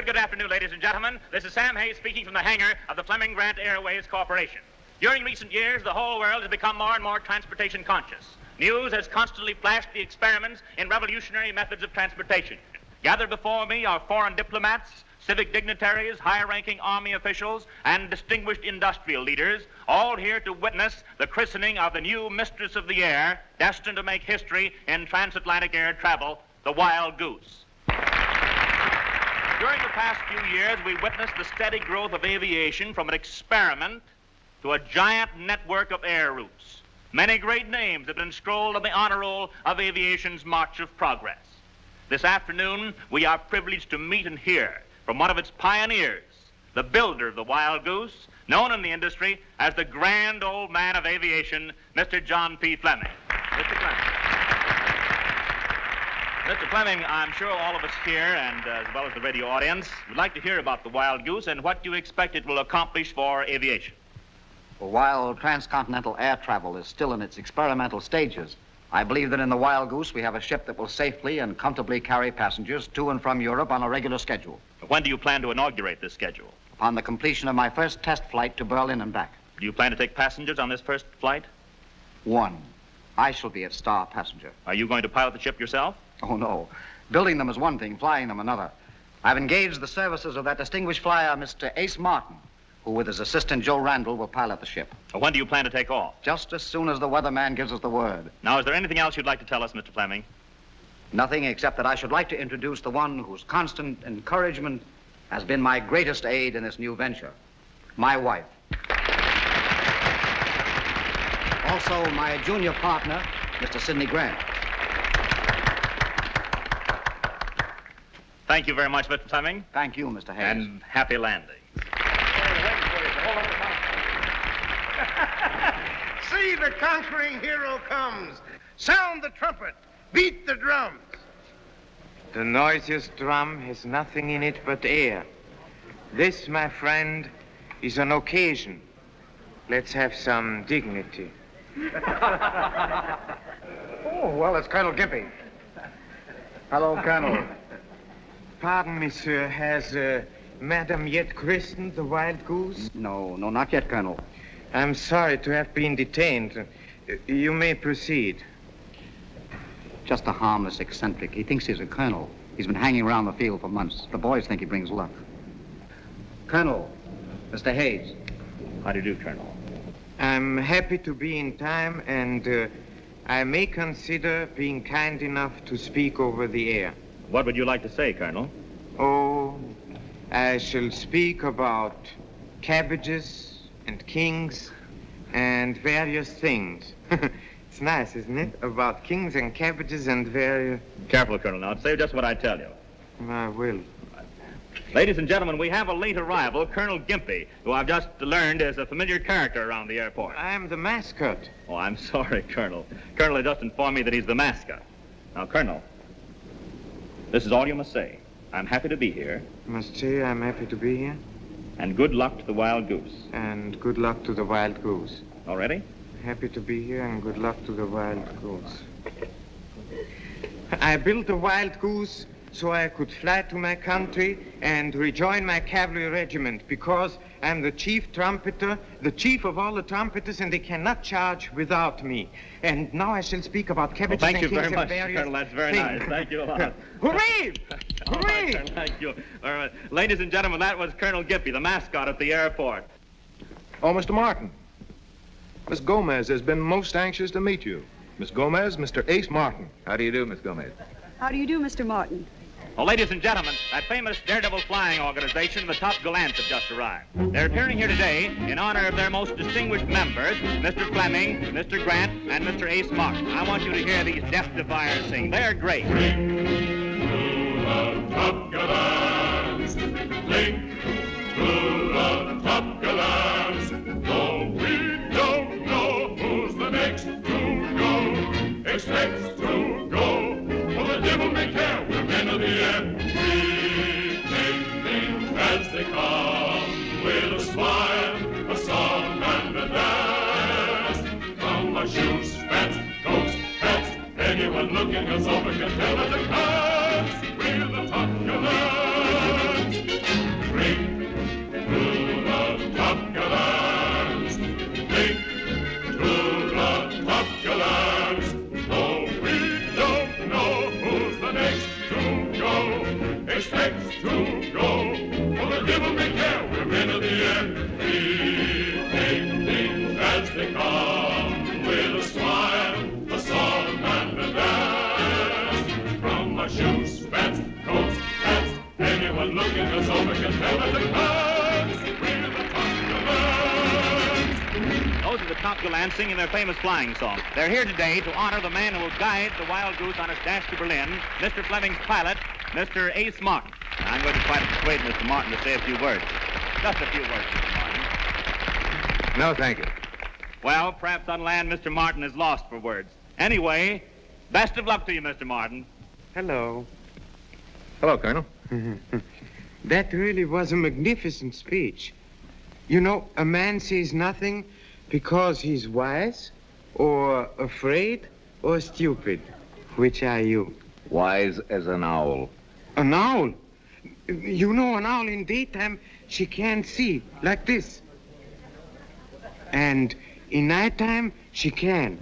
Good afternoon, ladies and gentlemen. This is Sam Hayes speaking from the hangar of the Fleming Grant Airways Corporation. During recent years, the whole world has become more and more transportation conscious. News has constantly flashed the experiments in revolutionary methods of transportation. Gathered before me are foreign diplomats, civic dignitaries, high-ranking army officials, and distinguished industrial leaders, all here to witness the christening of the new mistress of the air, destined to make history in transatlantic air travel, the Wild Goose. During the past few years, we witnessed the steady growth of aviation from an experiment to a giant network of air routes. Many great names have been scrolled on the honor roll of aviation's march of progress. This afternoon, we are privileged to meet and hear from one of its pioneers, the builder of the Wild Goose, known in the industry as the grand old man of aviation, Mr. John P. Fleming. Mr. Fleming. Mr. Fleming, I'm sure all of us here, and as well as the radio audience, would like to hear about the Wild Goose and what you expect it will accomplish for aviation. Well, while transcontinental air travel is still in its experimental stages, I believe that in the Wild Goose we have a ship that will safely and comfortably carry passengers to and from Europe on a regular schedule. When do you plan to inaugurate this schedule? Upon the completion of my first test flight to Berlin and back. Do you plan to take passengers on this first flight? One. I shall be a star passenger. Are you going to pilot the ship yourself? Oh, no. Building them is one thing, flying them another. I've engaged the services of that distinguished flyer, Mr. Ace Martin, who with his assistant, Joe Randall, will pilot the ship. When do you plan to take off? Just as soon as the weatherman gives us the word. Now, is there anything else you'd like to tell us, Mr. Fleming? Nothing except that I should like to introduce the one whose constant encouragement has been my greatest aid in this new venture, my wife. Also, my junior partner, Mr. Sidney Grant. Thank you very much, Mr. Fleming. Thank you, Mr. Hayes. And happy landing. See, the conquering hero comes. Sound the trumpet. Beat the drums. The noisiest drum has nothing in it but air. This, my friend, is an occasion. Let's have some dignity. Oh, well, it's Colonel Gimpy. Hello, Colonel. Pardon me, sir. Has Madam yet christened the Wild Goose? No, not yet, Colonel. I'm sorry to have been detained. You may proceed. Just a harmless eccentric. He thinks he's a colonel. He's been hanging around the field for months. The boys think he brings luck. Colonel, Mr. Hayes. How do you do, Colonel? I'm happy to be in time, and I may consider being kind enough to speak over the air. What would you like to say, Colonel? Oh, I shall speak about cabbages and kings and various things. It's nice, isn't it? About kings and cabbages and various... Careful, Colonel. Now, say just what I tell you. I will. Ladies and gentlemen, we have a late arrival, Colonel Gimpy, who I've just learned is a familiar character around the airport. I'm the mascot. Oh, I'm sorry, Colonel. Colonel had just informed me that he's the mascot. Now, Colonel, this is all you must say. I'm happy to be here. Must say I'm happy to be here. And good luck to the Wild Goose. And good luck to the Wild Goose. All ready? Happy to be here, and good luck to the Wild Goose. I built the Wild Goose so I could fly to my country and rejoin my cavalry regiment, because I'm the chief trumpeter, the chief of all the trumpeters, and they cannot charge without me. And now I shall speak about cabbages thank you and kings very much, and various Colonel. That's very things. nice. Thank you a lot. Hooray! All right, Hooray! Colonel, thank you. All right. Ladies and gentlemen, that was Colonel Gimpy, the mascot at the airport. Oh, Mr. Martin. Miss Gomez has been most anxious to meet you. Miss Gomez, Mr. Ace Martin. How do you do, Miss Gomez? How do you do, Mr. Martin? Well, ladies and gentlemen, that famous daredevil flying organization, the Top Gallants, have just arrived. They're appearing here today in honor of their most distinguished members, Mr. Fleming, Mr. Grant, and Mr. Ace Martin. I want you to hear these death defiers sing. They're great. Cling to the Top Gallants. Cling to the Top Gallants. Though we don't know who's the next to go, expects to go. For the devil may care, we're men of the air. We take things as they come, with a smile, a song, and a dance. From our shoes, spats, coats, hats, anyone looking us over can tell at a glance we're the Top Gallants. Drink to the Top Gallants. Drink to the Top Gallants. Though we don't know who's the next to go, expects to go. For the devil may care, we're men of the air. We take things as they come, with a smile, a song, and a dance. From our shoes, spats, coats, hats, anyone looking us over can tell at a glance we're the Top Gallants. Those are the Top Gallants singing their famous flying song. They're here today to honor the man who will guide the Wild Goose on its dash to Berlin, Mr. Fleming's pilot, Mr. Ace Martin. Now, I'm going to try to persuade Mr. Martin to say a few words. Just a few words, Mr. Martin. No, thank you. Well, perhaps on land, Mr. Martin is lost for words. Anyway, best of luck to you, Mr. Martin. Hello. Hello, Colonel. That really was a magnificent speech. You know, a man says nothing because he's wise, or afraid, or stupid. Which are you? Wise as an owl. An owl? You know, an owl in daytime, she can't see, like this. And in nighttime, she can.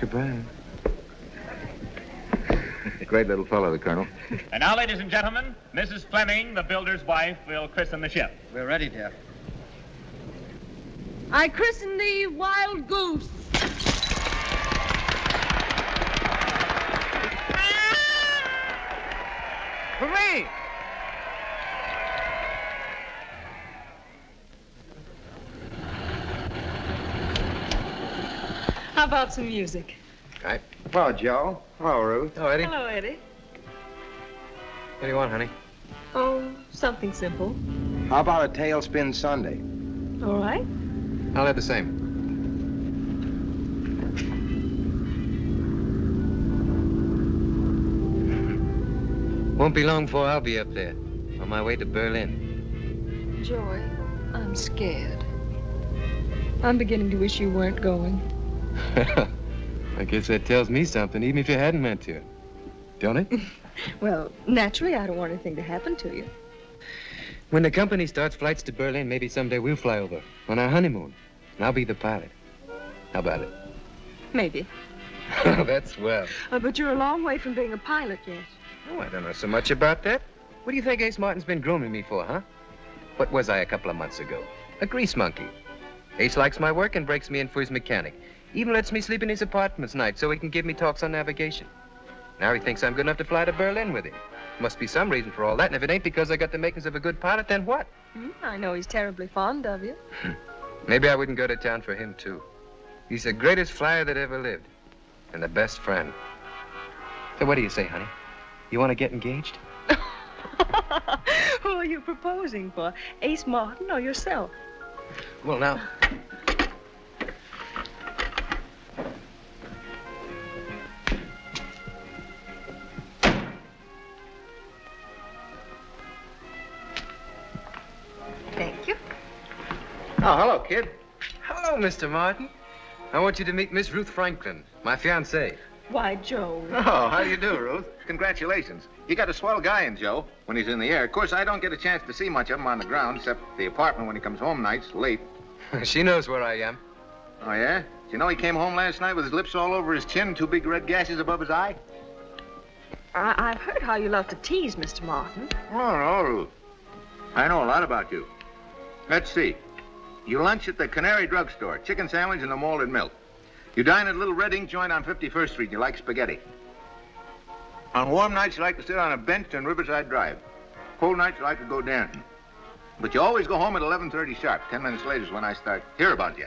Goodbye. Great little fellow, the Colonel. And now, ladies and gentlemen, Mrs. Fleming, the builder's wife, will christen the ship. We're ready, dear. I christen thee Wild Goose. Hooray! How about some music? Right. Hello, Joe. Hello, Ruth. Oh, Eddie. Hello, Eddie. What do you want, honey? Oh, something simple. How about a tailspin Sunday? All right. I'll have the same. Won't be long before I'll be up there, on my way to Berlin. Joy, I'm scared. I'm beginning to wish you weren't going. I guess that tells me something, even if you hadn't meant to. Don't it? Well, naturally, I don't want anything to happen to you. When the company starts flights to Berlin, maybe someday we'll fly over on our honeymoon. And I'll be the pilot. How about it? Maybe. Oh, that's swell. But you're a long way from being a pilot yet. Oh, I don't know so much about that. What do you think Ace Martin's been grooming me for, huh? What was I a couple of months ago? A grease monkey. Ace likes my work and breaks me in for his mechanic. Even lets me sleep in his apartments night so he can give me talks on navigation. Now he thinks I'm good enough to fly to Berlin with him. Must be some reason for all that, and if it ain't because I got the makings of a good pilot, then what? I know he's terribly fond of you. Maybe I wouldn't go to town for him, too. He's the greatest flyer that ever lived, and the best friend. So what do you say, honey? You want to get engaged? Who are you proposing for? Ace Martin or yourself? Well, now... Thank you. Oh, hello, kid. Hello, Mr. Martin. I want you to meet Miss Ruth Franklin, my fiancée. Why, Joe. Oh, how do you do, Ruth? Congratulations. You got a swell guy in Joe when he's in the air. Of course, I don't get a chance to see much of him on the ground, except the apartment when he comes home nights, late. She knows where I am. Oh, yeah? Did you know he came home last night with his lips all over his chin, 2 big red gashes above his eye? I've heard how you love to tease, Mr. Martin. Oh, no, Ruth. I know a lot about you. Let's see. You lunch at the Canary Drugstore, chicken sandwich and a malted milk. You dine at a little red ink joint on 51st Street. You like spaghetti. On warm nights, you like to sit on a bench on Riverside Drive. Cold nights, you like to go dancing. But you always go home at 11:30 sharp. 10 minutes later is when I start to hear about you.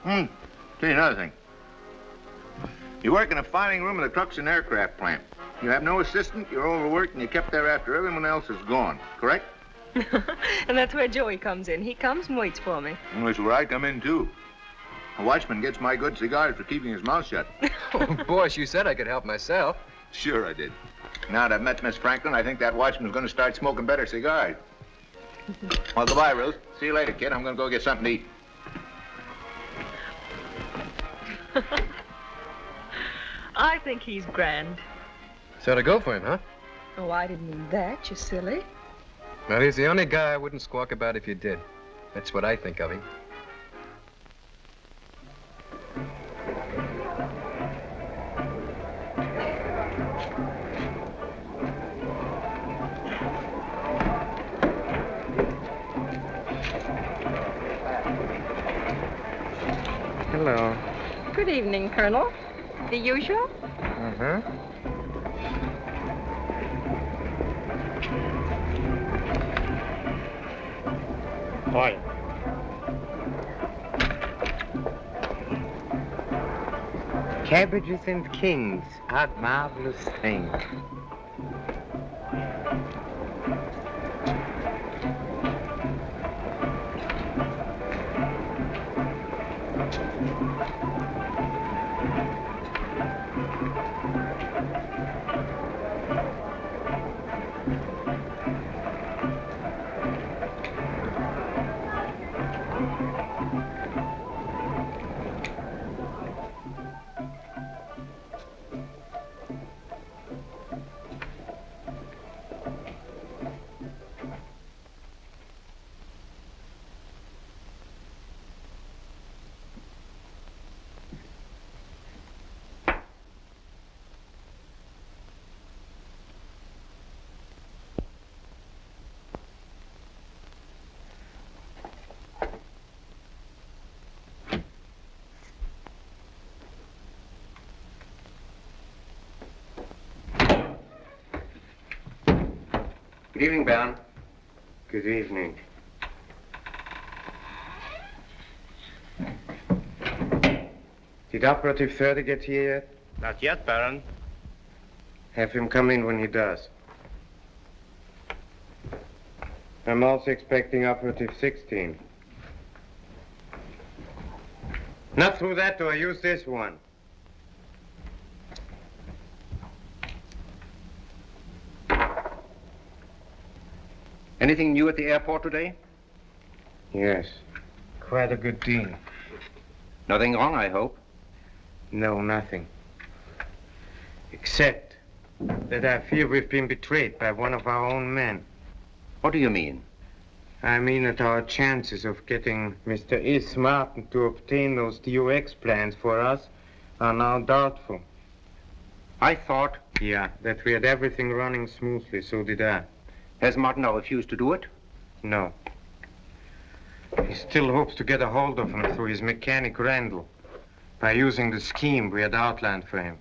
Tell you another thing. You work in a filing room of the trucks and aircraft plant. You have no assistant, you're overworked, and you're kept there after everyone else is gone. Correct? And that's where Joey comes in. He comes and waits for me. Well, that's where I come in, too. A watchman gets my good cigars for keeping his mouth shut. Oh, boss, you said I could help myself. Sure I did. Now that I've met Miss Franklin, I think that watchman's going to start smoking better cigars. Well, goodbye, Ruth. See you later, kid. I'm going to go get something to eat. I think he's grand. So to go for him, huh? Oh, I didn't mean that, you silly. Well, he's the only guy I wouldn't squawk about if you did. That's what I think of him. Hello. Good evening, Colonel. The usual? Uh-huh. Hi. Cabbages and kings are marvelous things. Good evening, Baron. Good evening. Did Operative 30 get here yet? Not yet, Baron. Have him come in when he does. I'm also expecting Operative 16. Not through that door, use this one. Anything new at the airport today? Yes, quite a good deal. Nothing wrong, I hope. No, nothing. Except that I fear we've been betrayed by one of our own men. What do you mean? I mean that our chances of getting Mr. S. Martin to obtain those DOX plans for us are now doubtful. I thought... Yeah, that we had everything running smoothly, so did I. Has Martin now refused to do it? No. He still hopes to get a hold of him through his mechanic Randall by using the scheme we had outlined for him.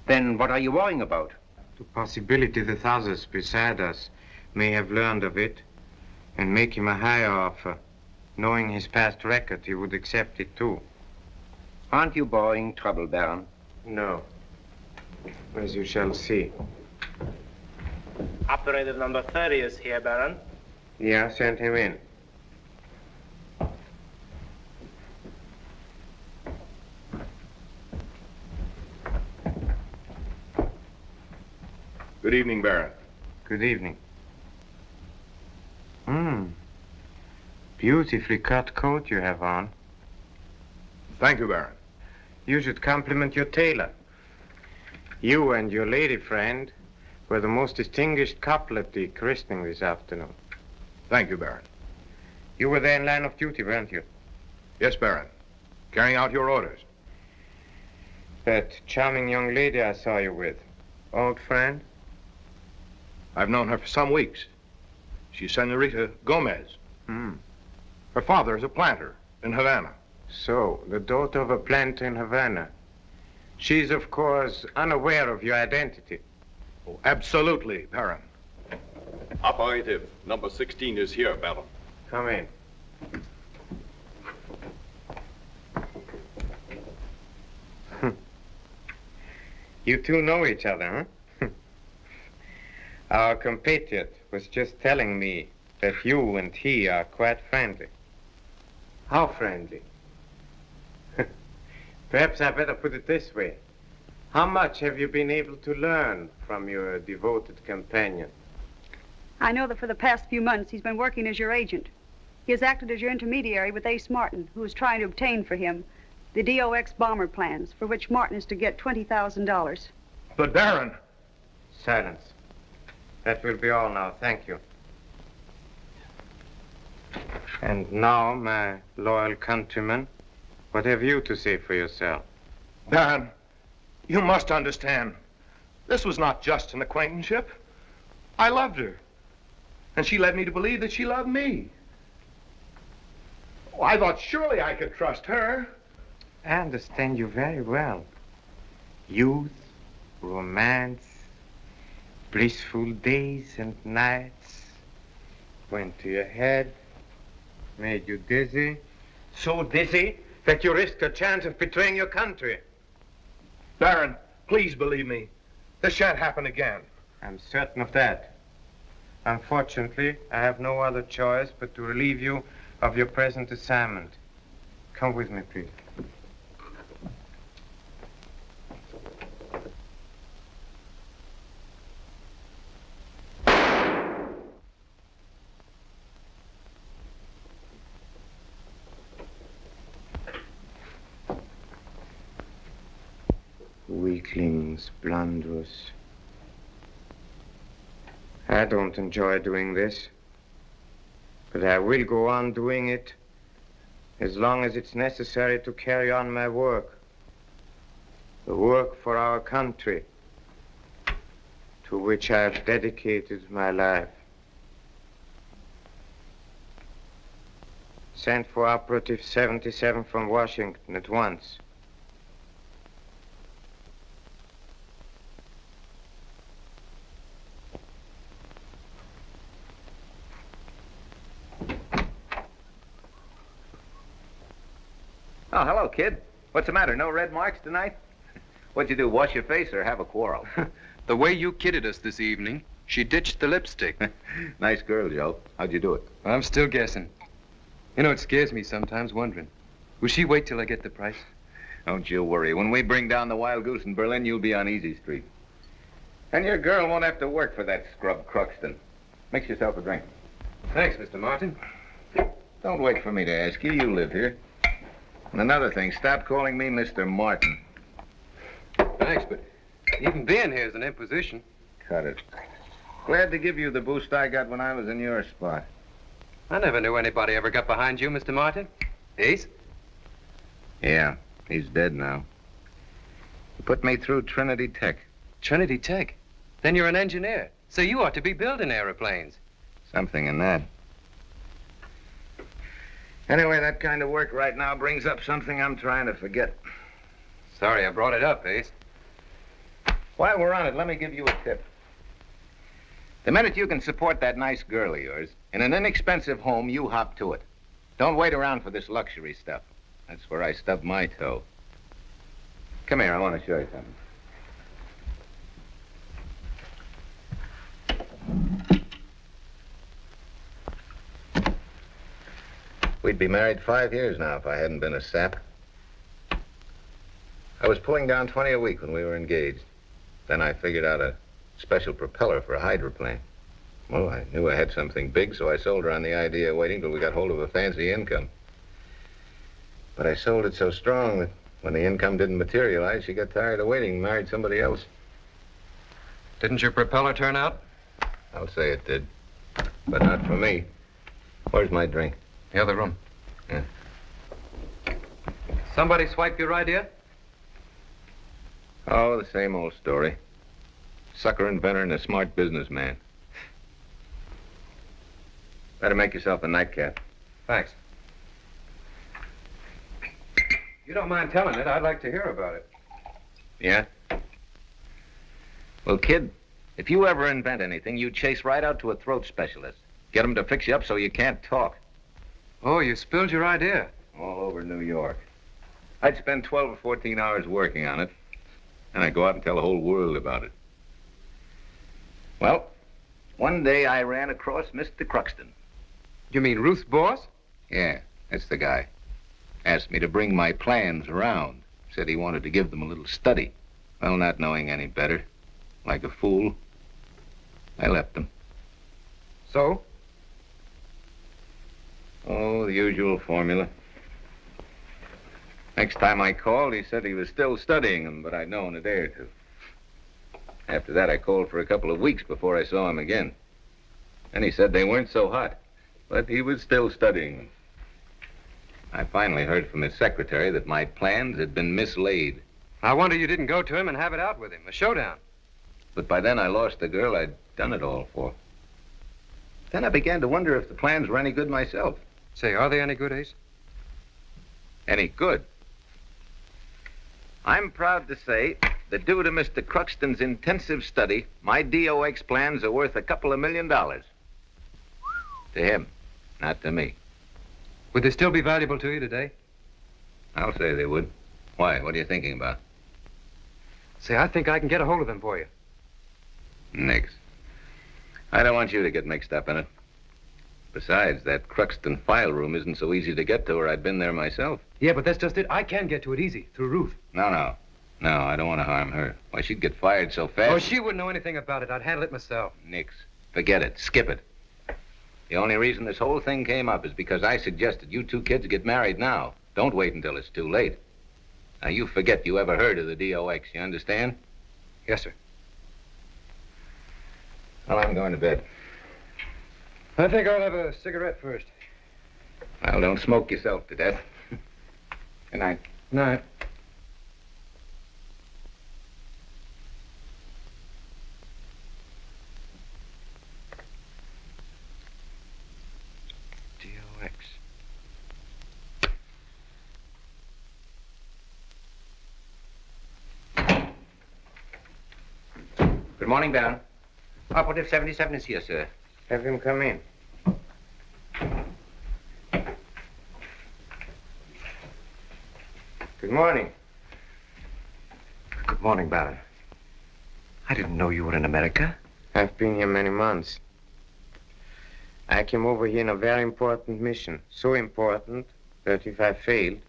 Then what are you worrying about? The possibility that others beside us may have learned of it and make him a higher offer. Knowing his past record, he would accept it too. Aren't you borrowing trouble, Baron? No. As you shall see. Operator number 30 is here, Baron. Yeah, send him in. Good evening, Baron. Good evening. Beautifully cut coat you have on. Thank you, Baron. You should compliment your tailor. You and your lady friend were the most distinguished couple at the christening this afternoon. Thank you, Baron. You were there in line of duty, weren't you? Yes, Baron. Carrying out your orders. That charming young lady I saw you with. Old friend? I've known her for some weeks. She's Senorita Gomez. Hmm. Her father is a planter in Havana. So, the daughter of a planter in Havana. She's, of course, unaware of your identity. Oh, absolutely, Baron. Affirmative. Number 16 is here, Baron. Come in. You two know each other, huh? Our compatriot was just telling me that you and he are quite friendly. How friendly? Perhaps I better put it this way. How much have you been able to learn from your devoted companion? I know that for the past few months he's been working as your agent. He has acted as your intermediary with Ace Martin, who is trying to obtain for him the DOX bomber plans, for which Martin is to get $20,000. But, Baron... Silence. That will be all now. Thank you. And now, my loyal countrymen, what have you to say for yourself? Baron, you must understand. This was not just an acquaintanceship. I loved her. And she led me to believe that she loved me. Oh, I thought surely I could trust her. I understand you very well. Youth, romance, blissful days and nights went to your head, made you dizzy, so dizzy that you risked a chance of betraying your country. Baron, please believe me. This shan't happen again. I'm certain of that. Unfortunately, I have no other choice but to relieve you of your present assignment. Come with me, please. Weaklings, blunderers. I don't enjoy doing this, but I will go on doing it as long as it's necessary to carry on my work. The work for our country, to which I have dedicated my life. Send for Operative 77 from Washington at once. Oh, hello, kid. What's the matter? No red marks tonight? What'd you do, wash your face or have a quarrel? The way you kidded us this evening, she ditched the lipstick. Nice girl, Joe. How'd you do it? I'm still guessing. You know, it scares me sometimes, wondering. Will she wait till I get the price? Don't you worry. When we bring down the Wild Goose in Berlin, you'll be on Easy Street. And your girl won't have to work for that scrub Cruxton. Mix yourself a drink. Thanks, Mr. Martin. Don't wait for me to ask you. You live here. And another thing, stop calling me Mr. Martin. Thanks, but even being here is an imposition. Cut it. Glad to give you the boost I got when I was in your spot. I never knew anybody ever got behind you, Mr. Martin. Ace? Yeah, he's dead now. He put me through Trinity Tech. Trinity Tech? Then you're an engineer, so you ought to be building airplanes. Something in that. Anyway, that kind of work right now brings up something I'm trying to forget. Sorry I brought it up, Ace. While we're on it, let me give you a tip. The minute you can support that nice girl of yours in an inexpensive home, you hop to it. Don't wait around for this luxury stuff. That's where I stub my toe. Come here, I want to show you something. We'd be married 5 years now if I hadn't been a sap. I was pulling down 20 a week when we were engaged. Then I figured out a special propeller for a hydroplane. Well, I knew I had something big, so I sold her on the idea of waiting till we got hold of a fancy income. But I sold it so strong that when the income didn't materialize, she got tired of waiting and married somebody else. Didn't your propeller turn out? I'll say it did. But not for me. Where's my drink? The other room. Yeah. Somebody swipe your idea? Oh, the same old story. Sucker inventor and a smart businessman. Better make yourself a nightcap. Thanks. You don't mind telling it, I'd like to hear about it. Yeah? Well, kid, If you ever invent anything, you chase right out to a throat specialist. Get him to fix you up so you can't talk. Oh, you spilled your idea. All over New York. I'd spend 12 or 14 hours working on it, and I'd go out and tell the whole world about it. Well, one day I ran across Mr. Cruxton. You mean Ruth's boss? Yeah, that's the guy. Asked me to bring my plans around. Said he wanted to give them a little study. Well, not knowing any better, like a fool, I left him. So? Oh, the usual formula. Next time I called, he said he was still studying them, but I'd know in a day or two. After that, I called for a couple of weeks before I saw him again. And he said they weren't so hot, but he was still studying them. I finally heard from his secretary that my plans had been mislaid. I wonder you didn't go to him and have it out with him, a showdown. But by then I lost the girl I'd done it all for. Then I began to wonder if the plans were any good myself. Say, are they any good, Ace? Any good? I'm proud to say that due to Mr. Cruxton's intensive study, my DOX plans are worth a couple of $1 million. To him, not to me. Would they still be valuable to you today? I'll say they would. Why? What are you thinking about? Say, I think I can get a hold of them for you. Nix. I don't want you to get mixed up in it. Besides, that Cruxton file room isn't so easy to get to, or I'd been there myself. Yeah, but that's just it. I can get to it easy, through Ruth. No, I don't want to harm her. Why, she'd get fired so fast. Oh, she wouldn't know anything about it. I'd handle it myself. Nix. Forget it. Skip it. The only reason this whole thing came up is because I suggested you two kids get married now. Don't wait until it's too late. Now, you forget you ever heard of the DOX, you understand? Yes, sir. Well, I'm going to bed. I think I'll have a cigarette first. Well, don't smoke yourself to death. Good night. Night. DOX. Good morning, Baron. Operative 77 is here, sir. Have him come in. Good morning. Good morning, Baron. I didn't know you were in America. I've been here many months. I came over here in a very important mission. So important that if I failed,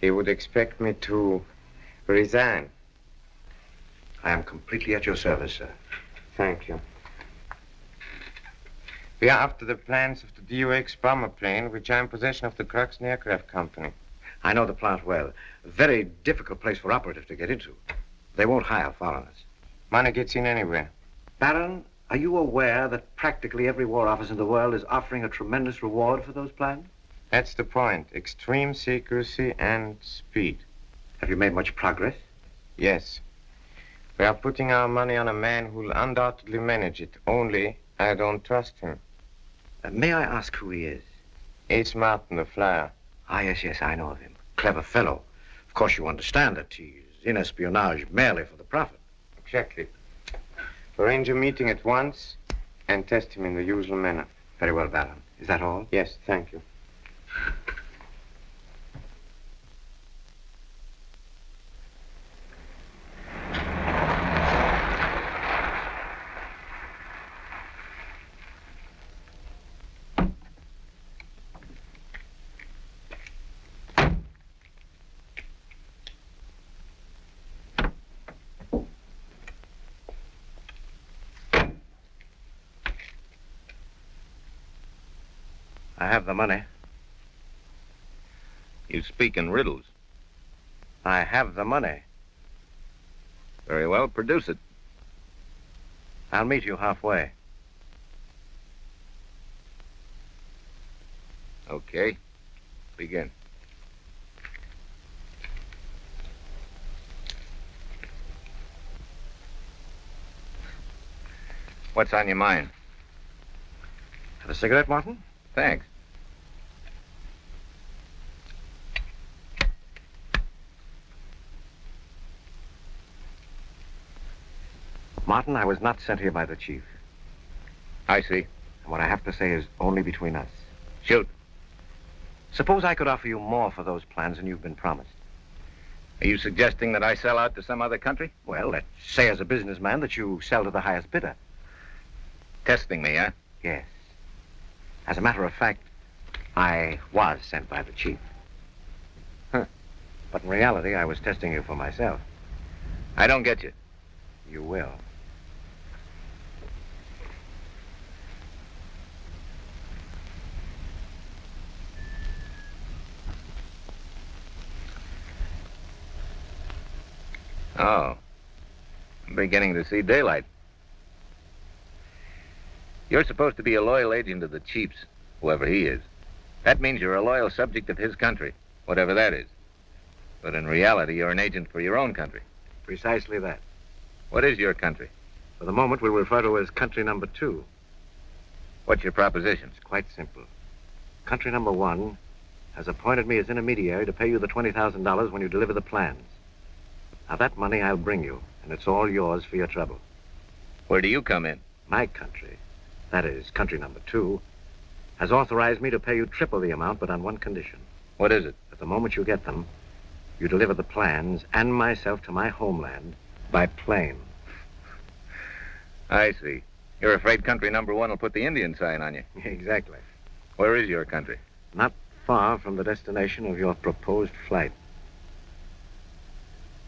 they would expect me to resign. I am completely at your service, sir. Thank you. We are after the plans of the DOX bomber plane, which are in possession of the Cruxton Aircraft Company. I know the plant well. A very difficult place for operatives to get into. They won't hire foreigners. Money gets in anywhere. Baron, are you aware that practically every war office in the world is offering a tremendous reward for those plans? That's the point. Extreme secrecy and speed. Have you made much progress? Yes. We are putting our money on a man who'll undoubtedly manage it. Only, I don't trust him. May I ask who he is? Ace Martin, the flyer. Ah, yes, I know of him. Clever fellow. Of course, you understand that he's in espionage merely for the profit. Exactly. Arrange a meeting at once and test him in the usual manner. Very well, Baron. Is that all? Yes, thank you. I have the money. You speak in riddles. I have the money. Very well, produce it. I'll meet you halfway. Okay. Begin. What's on your mind? Have a cigarette, Martin? Thanks. Martin, I was not sent here by the chief. I see. And what I have to say is only between us. Shoot. Suppose I could offer you more for those plans than you've been promised. Are you suggesting that I sell out to some other country? Well, let's say as a businessman that you sell to the highest bidder. Testing me, huh? Yes. As a matter of fact, I was sent by the chief. Huh. But in reality, I was testing you for myself. I don't get you. You will. Oh. I'm beginning to see daylight. You're supposed to be a loyal agent of the chief's, whoever he is. That means you're a loyal subject of his country, whatever that is. But in reality, you're an agent for your own country. Precisely that. What is your country? For the moment, we'll refer to it as country number 2. What's your proposition? It's quite simple. Country number 1 has appointed me as intermediary to pay you the $20,000 when you deliver the plans. Now, that money I'll bring you, and it's all yours for your trouble. Where do you come in? My country, that is, country number 2, has authorized me to pay you triple the amount, but on one condition. What is it? At the moment you get them, you deliver the plans and myself to my homeland by plane. I see. You're afraid country number 1 will put the Indian sign on you. Exactly. Where is your country? Not far from the destination of your proposed flight.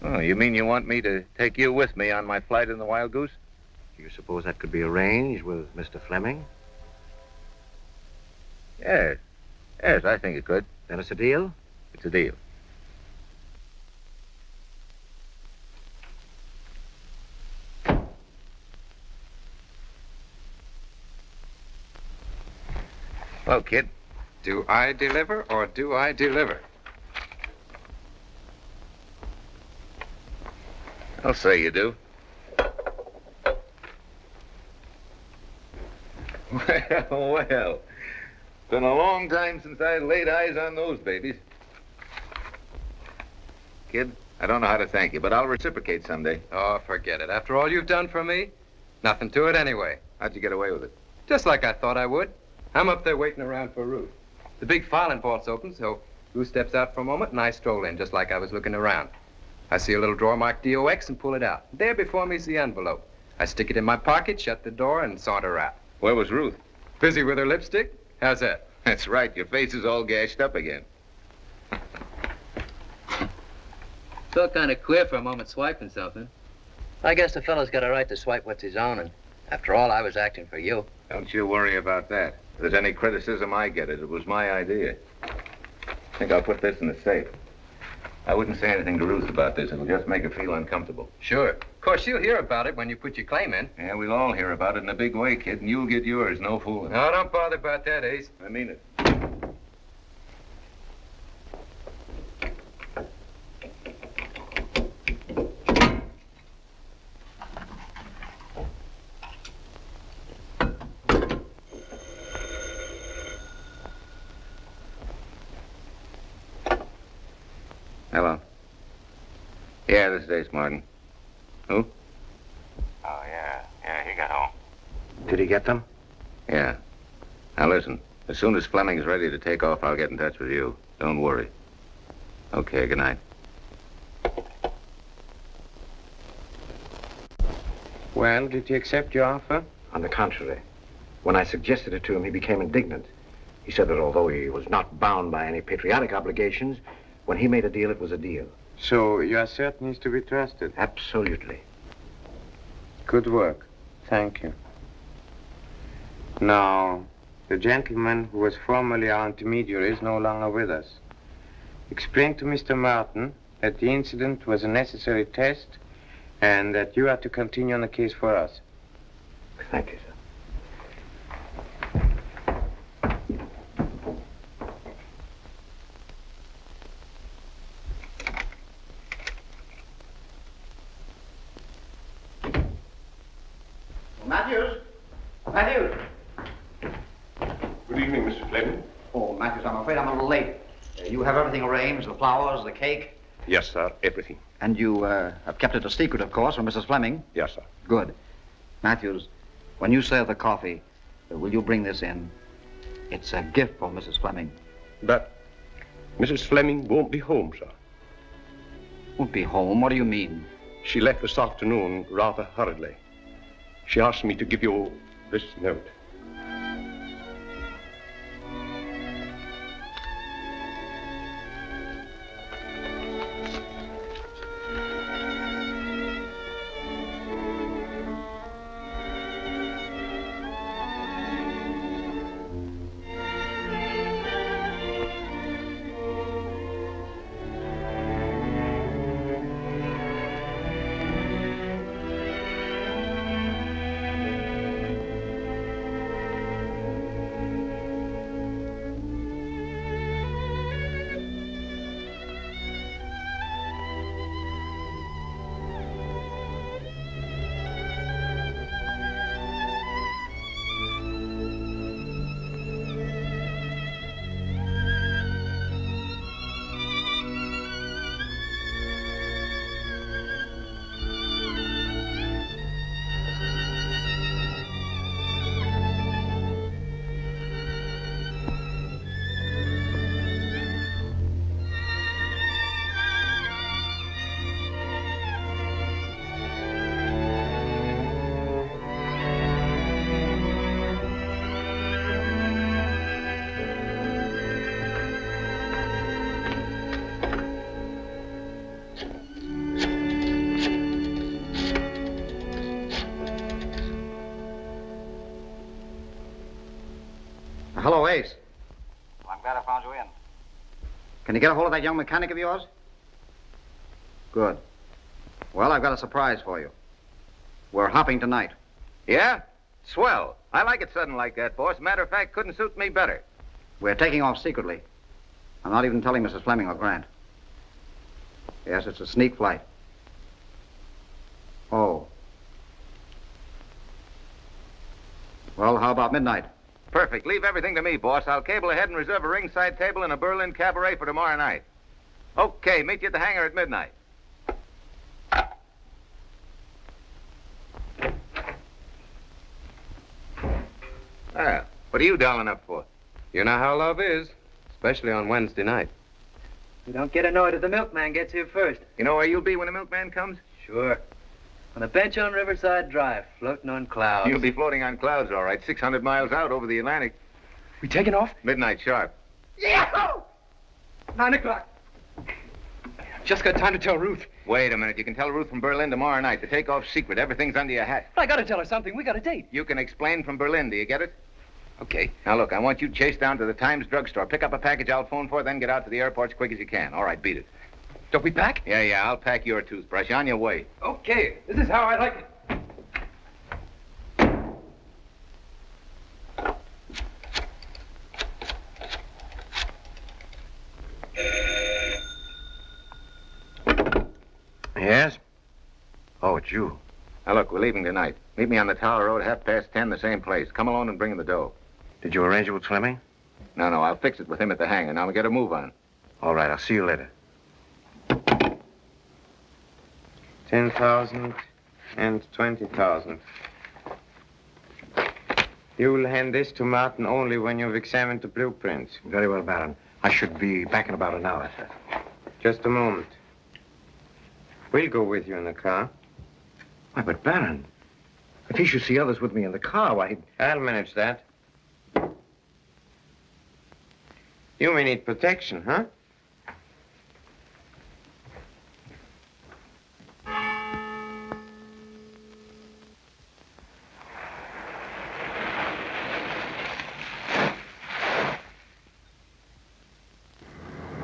Oh, you mean you want me to take you with me on my flight in the Wild Goose? Do you suppose that could be arranged with Mr. Fleming? Yes. Yes, I think it could. Then it's a deal? It's a deal. Well, kid. Do I deliver or do I deliver? I'll say you do. Well. Been a long time since I laid eyes on those babies. Kid, I don't know how to thank you, but I'll reciprocate someday. Oh, forget it. After all you've done for me, nothing to it anyway. How'd you get away with it? Just like I thought I would. I'm up there waiting around for Ruth. The big filing vault's open, so Ruth steps out for a moment, and I stroll in, just like I was looking around. I see a little drawer marked DOX and pull it out. There before me is the envelope. I stick it in my pocket, shut the door, and saunter out. Where was Ruth? Busy with her lipstick? How's that? That's right. Your face is all gashed up again. Felt kind of queer for a moment swiping something. I guess the fellow's got a right to swipe what's his own, and after all, I was acting for you. Don't you worry about that. If there's any criticism, I get it. It was my idea. I think I'll put this in the safe. I wouldn't say anything to Ruth about this. It'll just make her feel uncomfortable. Sure. Of course, she'll hear about it when you put your claim in. Yeah, we'll all hear about it in a big way, kid, and you'll get yours, no fooling. No, don't bother about that, Ace. I mean it. Hello. Yeah, this is Ace Martin. Who? Oh, yeah. Yeah, he got home. Did he get them? Yeah. Now listen, as soon as Fleming's ready to take off, I'll get in touch with you. Don't worry. Okay, good night. Well, did he accept your offer? On the contrary. When I suggested it to him, he became indignant. He said that although he was not bound by any patriotic obligations, when he made a deal, it was a deal. So you are certain he's to be trusted? Absolutely. Good work. Thank you. Now, the gentleman who was formerly our intermediary is no longer with us. Explain to Mr. Martin that the incident was a necessary test and that you are to continue on the case for us. Thank you, sir. Matthews! Good evening, Mr. Fleming. Oh, Matthews, I'm afraid I'm a little late. You have everything arranged, the flowers, the cake? Yes, sir, everything. And you have kept it a secret, of course, from Mrs. Fleming? Yes, sir. Good. Matthews, when you serve the coffee, will you bring this in? It's a gift for Mrs. Fleming. But Mrs. Fleming won't be home, sir. Won't be home? What do you mean? She left this afternoon rather hurriedly. She asked me to give you this note. Hello, Ace. Well, I'm glad I found you in. Can you get a hold of that young mechanic of yours? Good. Well, I've got a surprise for you. We're hopping tonight. Yeah? Swell. I like it sudden like that, boss. Matter of fact, couldn't suit me better. We're taking off secretly. I'm not even telling Mrs. Fleming or Grant. Yes, it's a sneak flight. Oh. Well, how about midnight? Perfect. Leave everything to me, boss. I'll cable ahead and reserve a ringside table in a Berlin cabaret for tomorrow night. Okay, meet you at the hangar at midnight. Ah, what are you dialing up for? You know how love is, especially on Wednesday night. You don't get annoyed if the milkman gets here first. You know where you'll be when the milkman comes? Sure. On a bench on Riverside Drive, floating on clouds. You'll be floating on clouds, all right, 600 miles out over the Atlantic. We taking off? Midnight sharp. Yahoo! 9 o'clock. Just got time to tell Ruth. Wait a minute. You can tell Ruth from Berlin tomorrow night. The takeoff's secret. Everything's under your hat. But I gotta tell her something. We got a date. You can explain from Berlin. Do you get it? Okay. Now, look, I want you to chase down to the Times drugstore. Pick up a package I'll phone for, then get out to the airport as quick as you can. All right, beat it. Don't we pack? Yeah, I'll pack your toothbrush. On your way. Okay. This is how I like it. Yes? Oh, it's you. Now, look, we're leaving tonight. Meet me on the Tower Road at 10:30, the same place. Come along and bring in the dough. Did you arrange it with Fleming? No, I'll fix it with him at the hangar. Now, we get a move on. All right, I'll see you later. 10,000 and 20,000. You'll hand this to Martin only when you've examined the blueprints. Very well, Baron. I should be back in about an hour, sir. Just a moment. We'll go with you in the car. Why, but Baron, if he should see others with me in the car, why... I'll manage that. You may need protection, huh?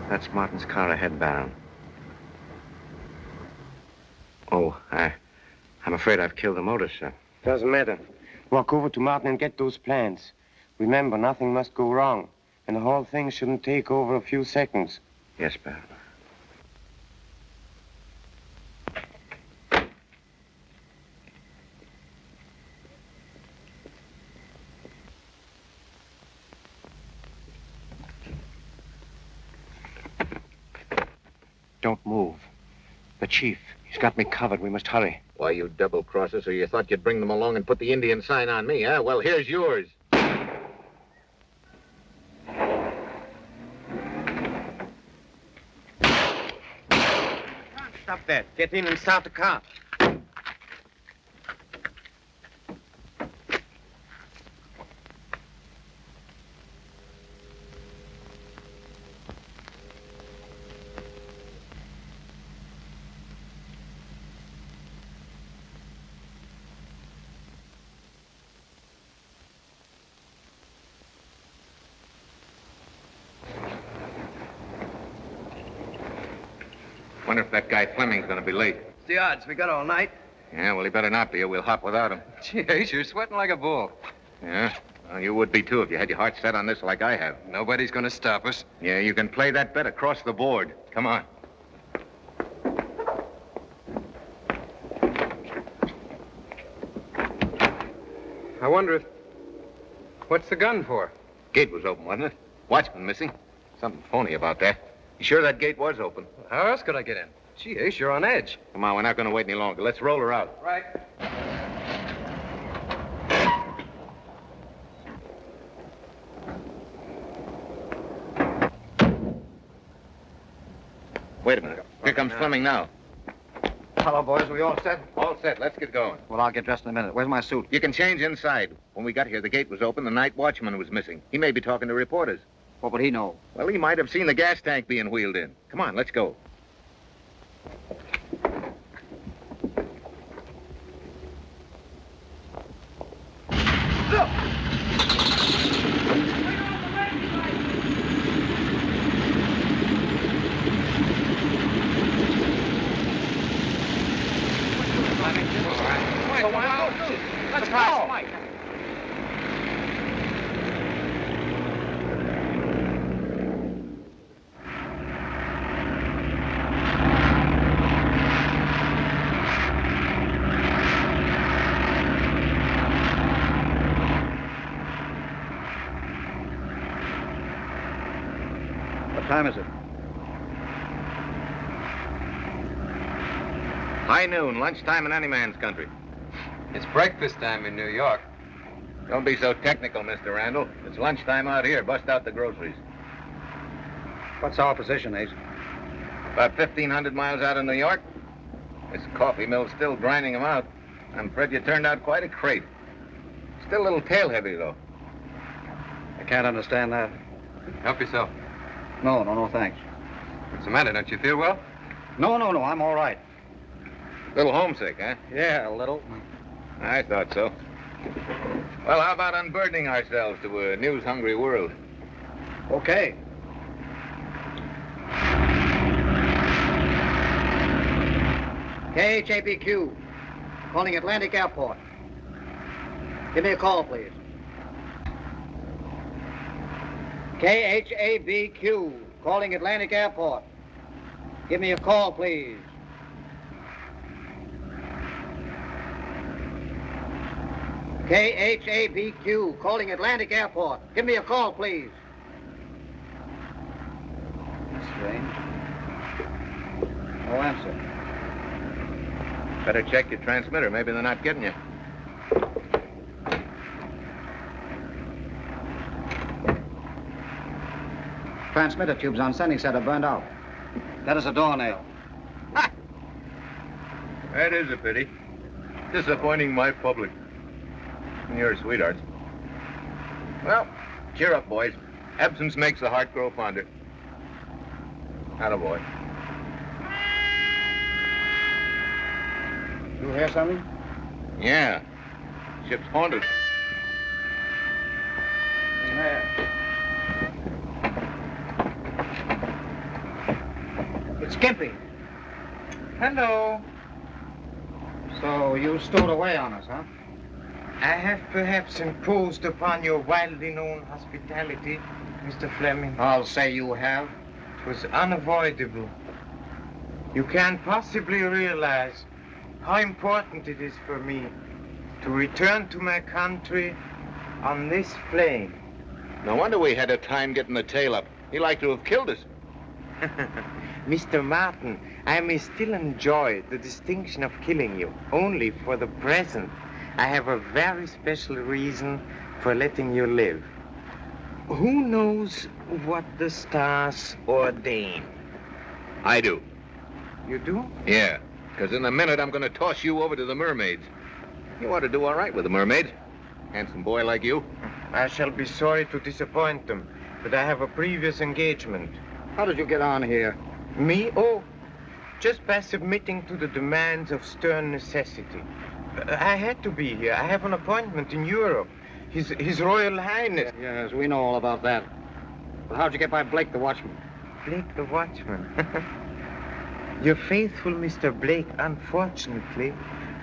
That's Martin's car ahead, Baron. Oh, I'm afraid I've killed the motor, sir. Doesn't matter. Walk over to Martin and get those plans. Remember, nothing must go wrong. And the whole thing shouldn't take over a few seconds. Yes, Baron. Don't move. The chief, he's got me covered. We must hurry. Why, you double-crosser, so you thought you'd bring them along and put the Indian sign on me, huh? Well, here's yours. Stop that. Get in and start the car. Wonder if that guy Fleming's gonna be late. What's the odds? We got all night. Yeah, well, he better not be, or we'll hop without him. Gee, you're sweating like a bull. Yeah? Well, you would be, too, if you had your heart set on this like I have. Nobody's gonna stop us. Yeah, you can play that bet across the board. Come on. I wonder if... What's the gun for? Gate was open, wasn't it? Watchman missing. Something phony about that. You sure that gate was open? How else could I get in? Gee, Ace, you're on edge. Come on, we're not gonna wait any longer. Let's roll her out. Right. Wait a minute. Here comes Fleming now. Hello, boys. Are we all set? All set. Let's get going. Well, I'll get dressed in a minute. Where's my suit? You can change inside. When we got here, the gate was open. The night watchman was missing. He may be talking to reporters. What would he know? Well, he might have seen the gas tank being wheeled in. Come on, let's go. Let's go. What time is it? High noon, lunchtime in any man's country. It's breakfast time in New York. Don't be so technical, Mr. Randall. It's lunchtime out here. Bust out the groceries. What's our position, Ace? About 1,500 miles out of New York. This coffee mill's still grinding them out. I'm afraid you turned out quite a crate. Still a little tail-heavy, though. I can't understand that. Help yourself. No, thanks. What's the matter? Don't you feel well? No, I'm all right. A little homesick, huh? Yeah, a little. I thought so. Well, how about unburdening ourselves to a news-hungry world? Okay. KHABQ, calling Atlantic Airport. Give me a call, please. KHABQ, calling Atlantic Airport. Give me a call, please. KHABQ, calling Atlantic Airport. Give me a call, please. That's strange. No answer. Better check your transmitter. Maybe they're not getting you. Transmitter tubes on sending set are burned out. That is a doornail. Ha! That is a pity. Disappointing my public. And your sweethearts. Well, cheer up, boys. Absence makes the heart grow fonder. Attaboy. You hear something? Yeah. Ship's haunted. It's Gimpy. Hello. So you stowed away on us, huh? I have perhaps imposed upon your widely known hospitality, Mr. Fleming. I'll say you have. It was unavoidable. You can't possibly realize how important it is for me to return to my country on this plane. No wonder we had a time getting the tail up. He like to have killed us. Mr. Martin, I may still enjoy the distinction of killing you, only for the present. I have a very special reason for letting you live. Who knows what the stars ordain? I do. You do? Yeah, because in a minute I'm going to toss you over to the mermaids. You ought to do all right with the mermaids. Handsome boy like you. I shall be sorry to disappoint them, but I have a previous engagement. How did you get on here? Me? Oh, just by submitting to the demands of stern necessity. I had to be here. I have an appointment in Europe. His Royal Highness. Yes, we know all about that. But how'd you get by Blake the watchman? Blake the watchman? Your faithful Mr. Blake, unfortunately,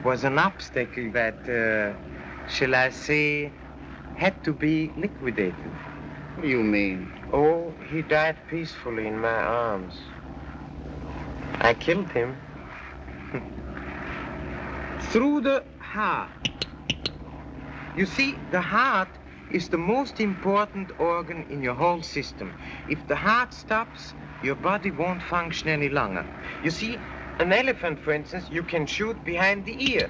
was an obstacle that, shall I say, had to be liquidated. What do you mean? Oh, he died peacefully in my arms. I killed him. Through the heart. You see, the heart is the most important organ in your whole system. If the heart stops, your body won't function any longer. You see, an elephant, for instance, you can shoot behind the ear.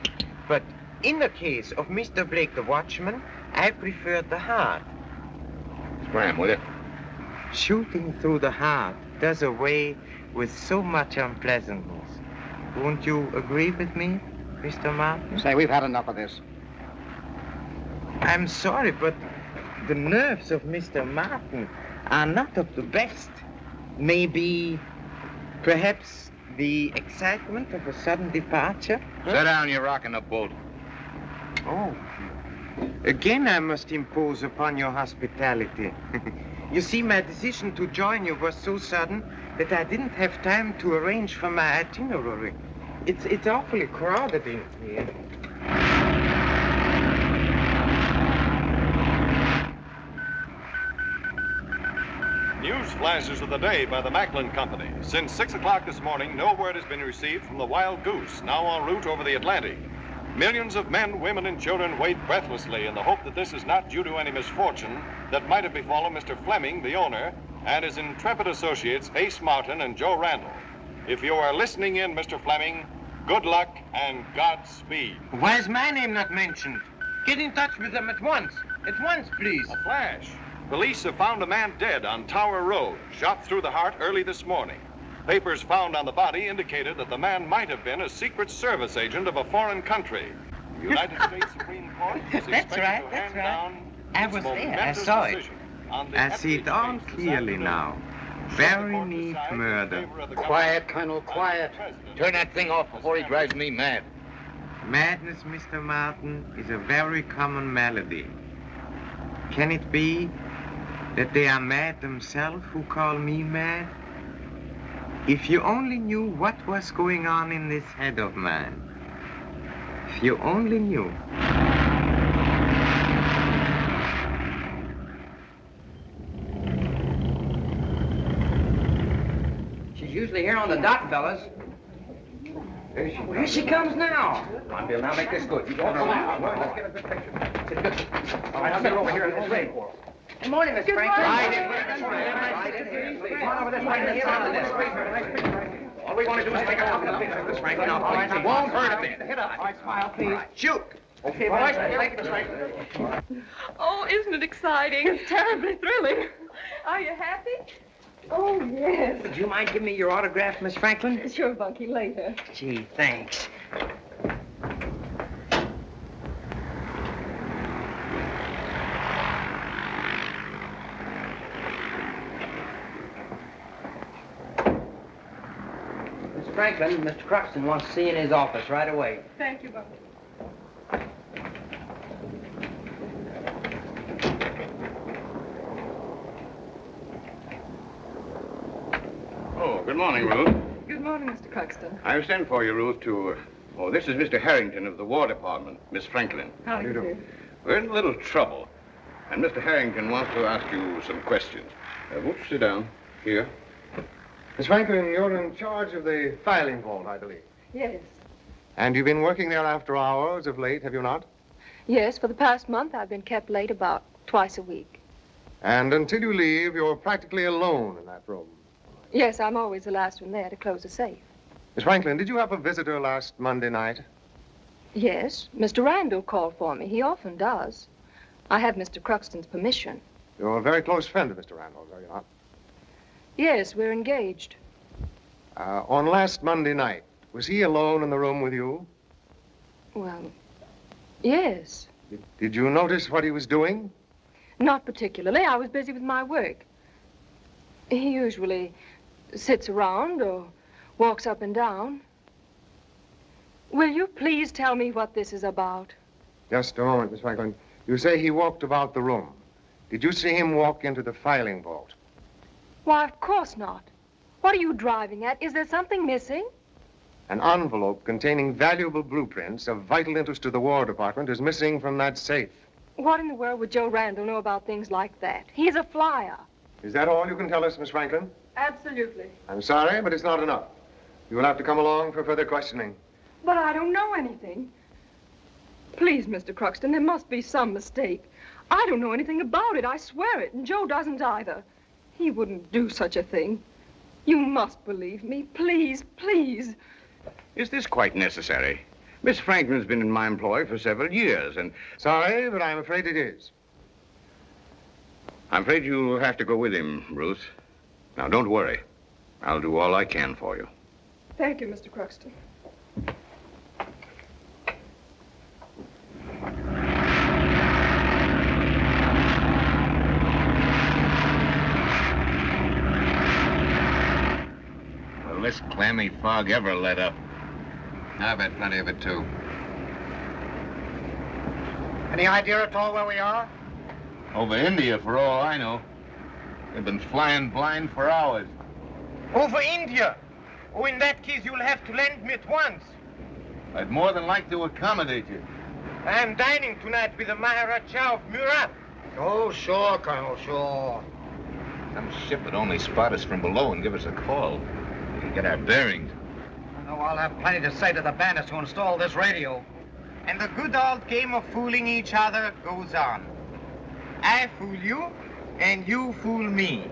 But in the case of Mr. Blake the watchman, I preferred the heart. Scram, will you? Shooting through the heart does away with so much unpleasantness. Won't you agree with me, Mr. Martin? Say, we've had enough of this. I'm sorry, but the nerves of Mr. Martin are not of the best. Maybe, perhaps, the excitement of a sudden departure? Sit down, you're rocking the boat. Oh. Again, I must impose upon your hospitality. You see, my decision to join you was so sudden that I didn't have time to arrange for my itinerary. It's awfully crowded in here. News flashes of the day by the Macklin Company. Since 6 o'clock this morning, no word has been received from the Wild Goose, now en route over the Atlantic. Millions of men, women, and children wait breathlessly in the hope that this is not due to any misfortune that might have befallen Mr. Fleming, the owner, and his intrepid associates, Ace Martin and Joe Randall. If you are listening in, Mr. Fleming, good luck and Godspeed. Why is my name not mentioned? Get in touch with them at once. At once, please. A flash. Police have found a man dead on Tower Road, shot through the heart early this morning. Papers found on the body indicated that the man might have been a Secret Service agent of a foreign country. The United States Supreme Court is expected to hand down I was there. I saw it. I see it all clearly now. Very neat murder. Quiet, Colonel, quiet. Turn that thing off before he drives me mad. Madness, Mr. Martin, is a very common malady. Can it be that they are mad themselves who call me mad? If you only knew what was going on in this head of mine. If you only knew. She's usually here on the dot, fellas. Here she comes now. Come on, Bill, now make this good. You go on. Let's get a good picture. Sit good. All right, I'll get her over here in this way. Good morning, Miss Franklin. Right in. Come on over this way. Get on this. All we want to do is take a look at the picture, Miss Franklin. All right, it won't hurt a bit. Hit up. All right, smile, please. Shoot. Okay, boys. Thank you, Miss Franklin. Oh, isn't it exciting? It's terribly thrilling. Are you happy? Oh, yes. Would you mind giving me your autograph, Miss Franklin? Sure, Bunky, later. Gee, thanks. Miss Franklin, Mr. Croxton wants to see you in his office right away. Thank you, Bunky. Oh, good morning, Ruth. Good morning, Mr. Croxton. I've sent for you, Ruth, to... Oh, this is Mr. Harrington of the War Department, Miss Franklin. How do you do? We're in a little trouble, and Mr. Harrington wants to ask you some questions. Won't you sit down? Here. Miss Franklin, you're in charge of the filing vault, I believe. Yes. And you've been working there after hours of late, have you not? Yes, for the past month, I've been kept late about twice a week. And until you leave, you're practically alone in that room. Yes, I'm always the last one there to close a safe. Miss Franklin, did you have a visitor last Monday night? Yes, Mr. Randall called for me. He often does. I have Mr. Cruxton's permission. You're a very close friend of Mr. Randall's, are you not? Yes, we're engaged. On last Monday night, was he alone in the room with you? Well, yes. Did you notice what he was doing? Not particularly. I was busy with my work. He usually sits around or walks up and down. Will you please tell me what this is about? Just a moment, Miss Franklin. You say he walked about the room. Did you see him walk into the filing vault? Why, of course not. What are you driving at? Is there something missing? An envelope containing valuable blueprints of vital interest to the War Department is missing from that safe. What in the world would Joe Randall know about things like that? He's a flyer. Is that all you can tell us, Miss Franklin? Absolutely. I'm sorry, but it's not enough. You will have to come along for further questioning. But I don't know anything. Please, Mr. Cruxton, there must be some mistake. I don't know anything about it, I swear it, and Joe doesn't either. He wouldn't do such a thing. You must believe me, please, please. Is this quite necessary? Miss Franklin's been in my employ for several years, and... Sorry, but I'm afraid it is. I'm afraid you'll have to go with him, Ruth. Now, don't worry. I'll do all I can for you. Thank you, Mr. Cruxton. Will this clammy fog ever let up? I've had plenty of it, too. Any idea at all where we are? Over India, for all I know. They've been flying blind for hours. Over India? Oh, in that case, you'll have to land me at once. I'd more than like to accommodate you. I am dining tonight with the Maharaja of Murat. Oh, sure, Colonel, sure. Some ship would only spot us from below and give us a call. We can get our bearings. I know I'll have plenty to say to the bandits who installed this radio. And the good old game of fooling each other goes on. I fool you, and you fool me.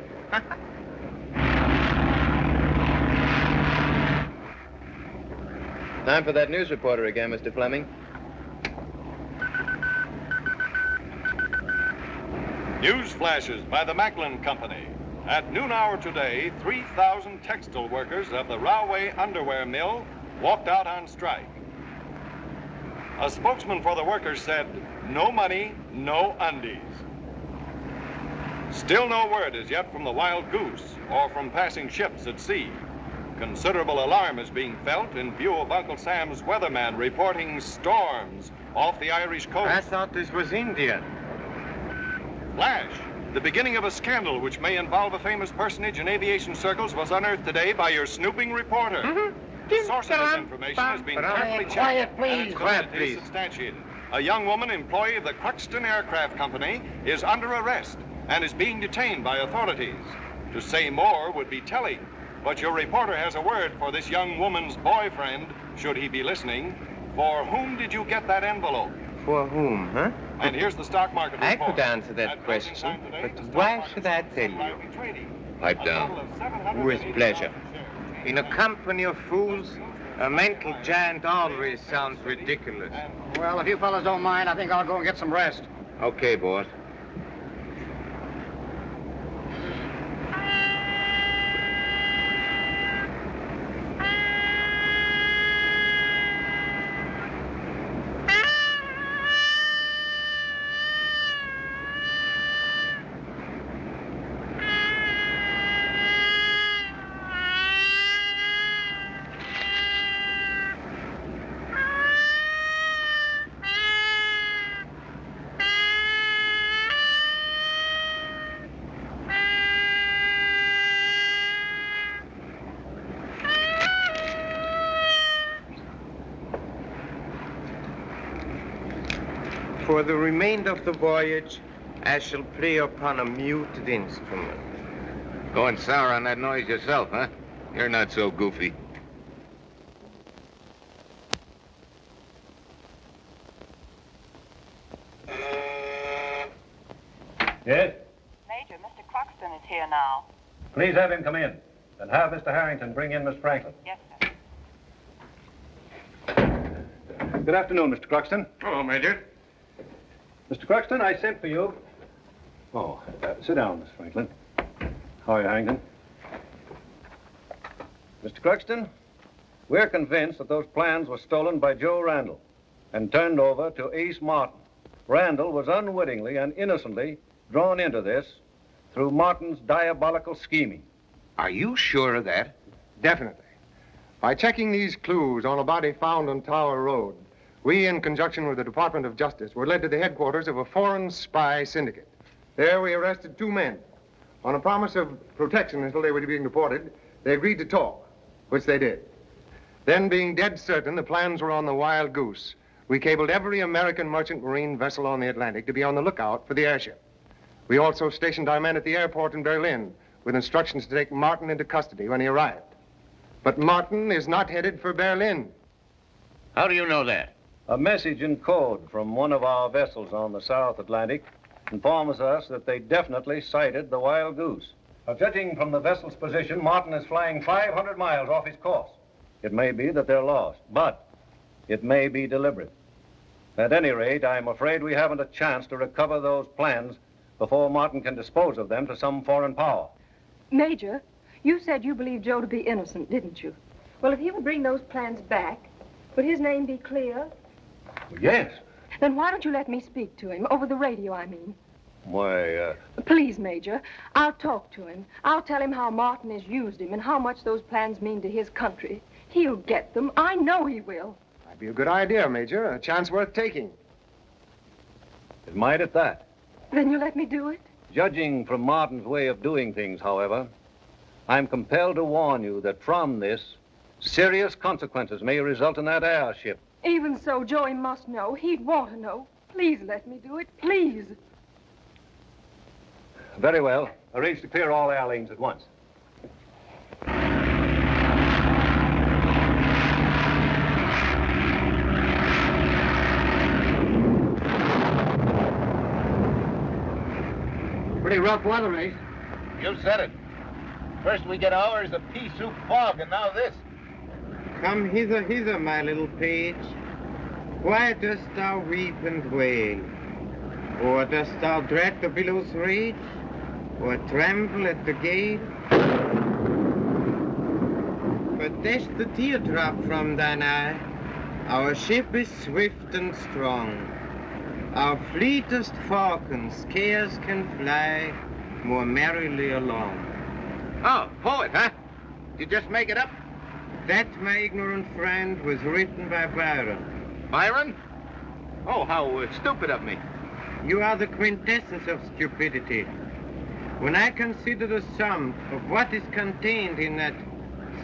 Time for that news reporter again, Mr. Fleming. News flashes by the Macklin Company. At noon hour today, 3,000 textile workers of the Railway Underwear Mill walked out on strike. A spokesman for the workers said, no money, no undies. Still no word as yet from the Wild Goose or from passing ships at sea. Considerable alarm is being felt in view of Uncle Sam's weatherman reporting storms off the Irish coast. I thought this was India. Flash! The beginning of a scandal which may involve a famous personage in aviation circles was unearthed today by your snooping reporter. The source of this information has been carefully checked. Quiet, please. Quiet, please. Substantiated. A young woman employee of the Cruxton Aircraft Company is under arrest and is being detained by authorities. To say more would be telling, but your reporter has a word for this young woman's boyfriend, should he be listening. For whom did you get that envelope? For whom, huh? And here's the stock market report. I could answer that question, but why should I tell you? Pipe down. With pleasure. In a company of fools, a mental giant always sounds ridiculous. Well, if you fellas don't mind, I think I'll go and get some rest. Okay, boss. For the remainder of the voyage, I shall play upon a muted instrument. Going sour on that noise yourself, huh? You're not so goofy. Yes? Major, Mr. Cruxton is here now. Please have him come in. Then have Mr. Harrington bring in Miss Franklin. Yes, sir. Good afternoon, Mr. Croxton. Hello, Major. Mr. Croxton, I sent for you. Oh, sit down, Miss Franklin. How are you, Harrington? Mr. Croxton, we're convinced that those plans were stolen by Joe Randall and turned over to Ace Martin. Randall was unwittingly and innocently drawn into this through Martin's diabolical scheming. Are you sure of that? Definitely. By checking these clues on a body found on Tower Road, we, in conjunction with the Department of Justice, were led to the headquarters of a foreign spy syndicate. There we arrested 2 men. On a promise of protection until they were being deported, they agreed to talk, which they did. Then, being dead certain the plans were on the Wild Goose, we cabled every American merchant marine vessel on the Atlantic to be on the lookout for the airship. We also stationed our men at the airport in Berlin with instructions to take Martin into custody when he arrived. But Martin is not headed for Berlin. How do you know that? A message in code from one of our vessels on the South Atlantic informs us that they definitely sighted the Wild Goose. Judging from the vessel's position, Martin is flying 500 miles off his course. It may be that they're lost, but it may be deliberate. At any rate, I'm afraid we haven't a chance to recover those plans before Martin can dispose of them to some foreign power. Major, you said you believed Joe to be innocent, didn't you? Well, if he would bring those plans back, would his name be clear? Yes. Then why don't you let me speak to him? Over the radio, I mean. Why, Please, Major. I'll talk to him. I'll tell him how Martin has used him and how much those plans mean to his country. He'll get them. I know he will. That'd be a good idea, Major. A chance worth taking. It might at that. Then you let me do it? Judging from Martin's way of doing things, however, I'm compelled to warn you that from this, serious consequences may result in that airship. Even so, Joey must know. He'd want to know. Please let me do it. Please. Very well. Arrange to clear all air lanes at once. Pretty rough weather, Ace. You said it. First we get ours, a pea soup fog, and now this. Come hither, hither, my little page. Why dost thou weep and wail? Or dost thou dread the billow's rage? Or tremble at the gale? But dash the teardrop from thine eye. Our ship is swift and strong. Our fleetest falcon scarce can fly more merrily along. Oh, poet, huh? You just make it up? That, my ignorant friend, was written by Byron. Byron? Oh, how stupid of me. You are the quintessence of stupidity. When I consider the sum of what is contained in that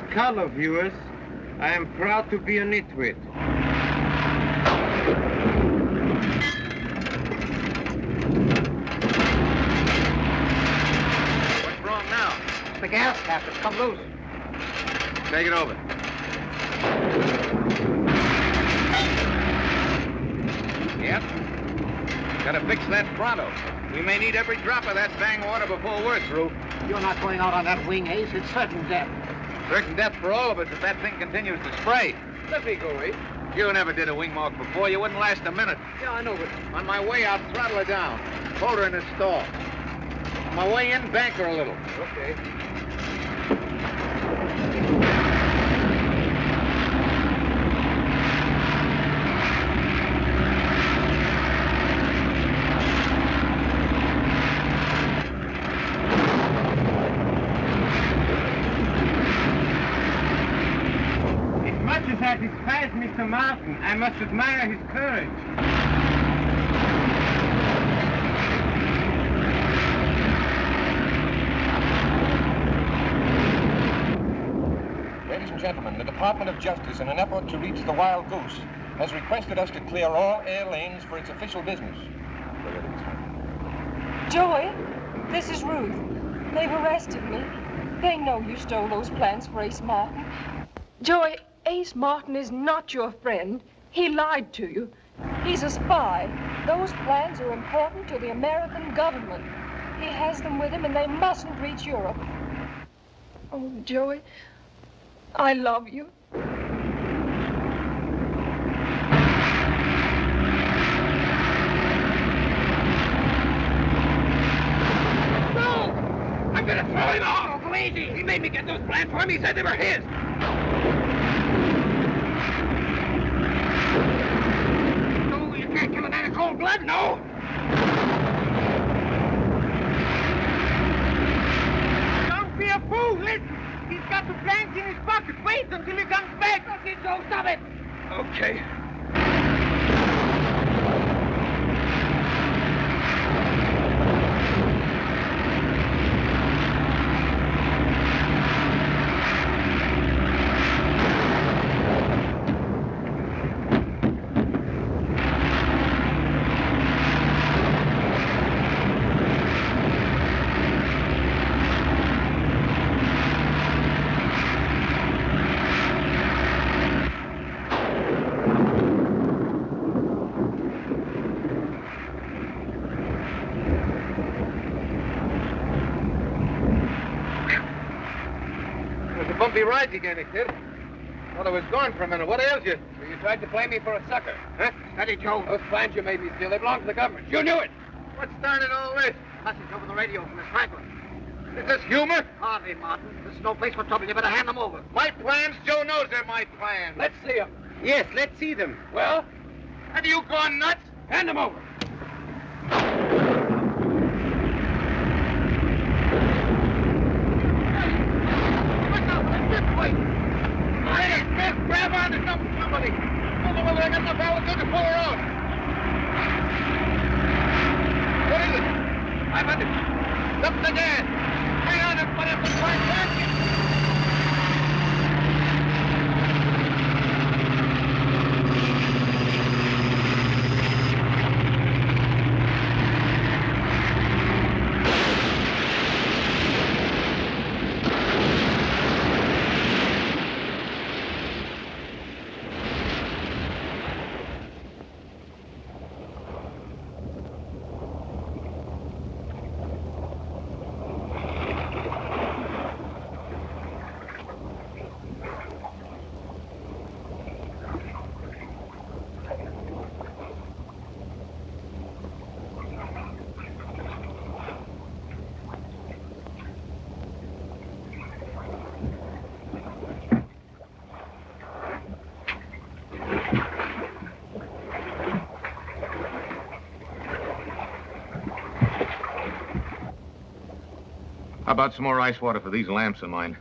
skull of yours, I am proud to be a nitwit. What's wrong now? The gas cap has come loose. Take it over. Yep. Gotta fix that pronto. We may need every drop of that fang water before we're through. You're not going out on that wing, Ace. It's certain death. Certain death for all of us if that thing continues to spray. Let me go, Ace. You never did a wing walk before. You wouldn't last a minute. Yeah, I know, but... On my way out, throttle her down. Hold her in the stall. On my way in, bank her a little. Okay. As much as I despise Mr. Martin, I must admire his courage. Ladies and gentlemen, the Department of Justice, in an effort to reach the Wild Goose, has requested us to clear all air lanes for its official business. Joey, this is Ruth. They've arrested me. They know you stole those plans for Ace Martin. Joey, Ace Martin is not your friend. He lied to you. He's a spy. Those plans are important to the American government. He has them with him, and they mustn't reach Europe. Oh, Joey, I love you. I'm gonna throw him off! Oh, go easy! He made me get those plans for him. He said they were his. No, you can't kill a man in cold blood, no! Don't be a fool! Listen! He's got the plans in his pocket. Wait until he comes back! Okay, Joe, stop it! Okay. Bumpy rides again, kid. Thought I was gone for a minute. What ails you? So you tried to play me for a sucker. Huh? Steady, Joe. Those plans you made me steal, they belong to the government. You knew it. What started all this? Message over the radio from Miss Franklin. Is this humor? Hardly, Martin. This is no place for trouble. You better hand them over. My plans? Joe knows they're my plans. Let's see them. Yes, let's see them. Well? Have you gone nuts? Hand them over. Grab on to somebody. Pull them over. I got enough altitude to pull her out. What is it? 500. Up the gas. Hang on and put up the fire. How about some more ice water for these lamps of mine?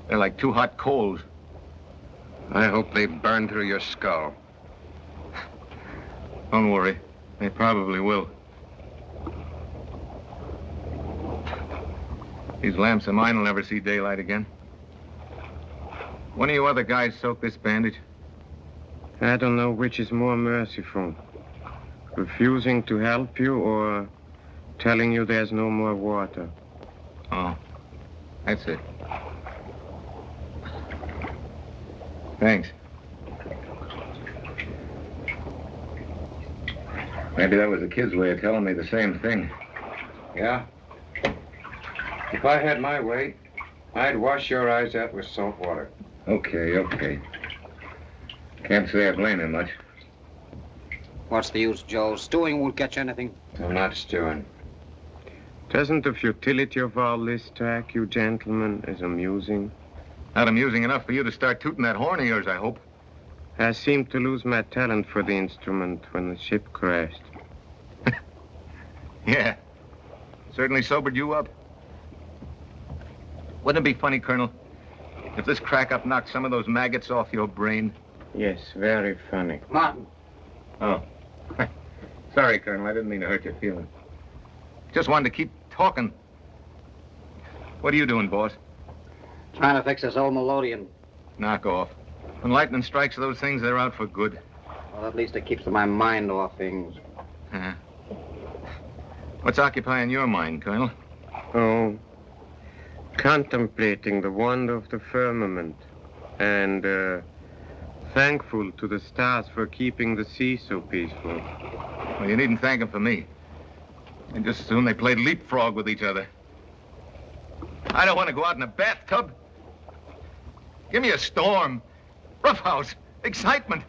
They're like two hot coals. I hope they burn through your skull. Don't worry. They probably will. These lamps of mine will never see daylight again. One of you other guys soak this bandage? I don't know which is more merciful. Refusing to help you or telling you there's no more water. Oh, that's it. Thanks. Maybe that was the kid's way of telling me the same thing. Yeah? If I had my way, I'd wash your eyes out with salt water. Okay. Can't say I blame him much. What's the use, Joe? Stewing won't get you anything. I'm not stewing. Doesn't the futility of all this strike you gentlemen as amusing? Not amusing enough for you to start tooting that horn of yours, I hope. I seemed to lose my talent for the instrument when the ship crashed. Yeah. Certainly sobered you up. Wouldn't it be funny, Colonel, if this crack-up knocked some of those maggots off your brain? Yes, very funny. Martin. Oh. Sorry, Colonel. I didn't mean to hurt your feelings. Just wanted to keep talking. What are you doing, boss? Trying to fix this old melodeon. Knock off. When lightning strikes those things, they're out for good. Well, at least it keeps my mind off things. Uh-huh. What's occupying your mind, Colonel? Oh, contemplating the wonder of the firmament and thankful to the stars for keeping the sea so peaceful. Well, you needn't thank them for me. And just as soon they played leapfrog with each other. I don't want to go out in a bathtub. Give me a storm, roughhouse, excitement.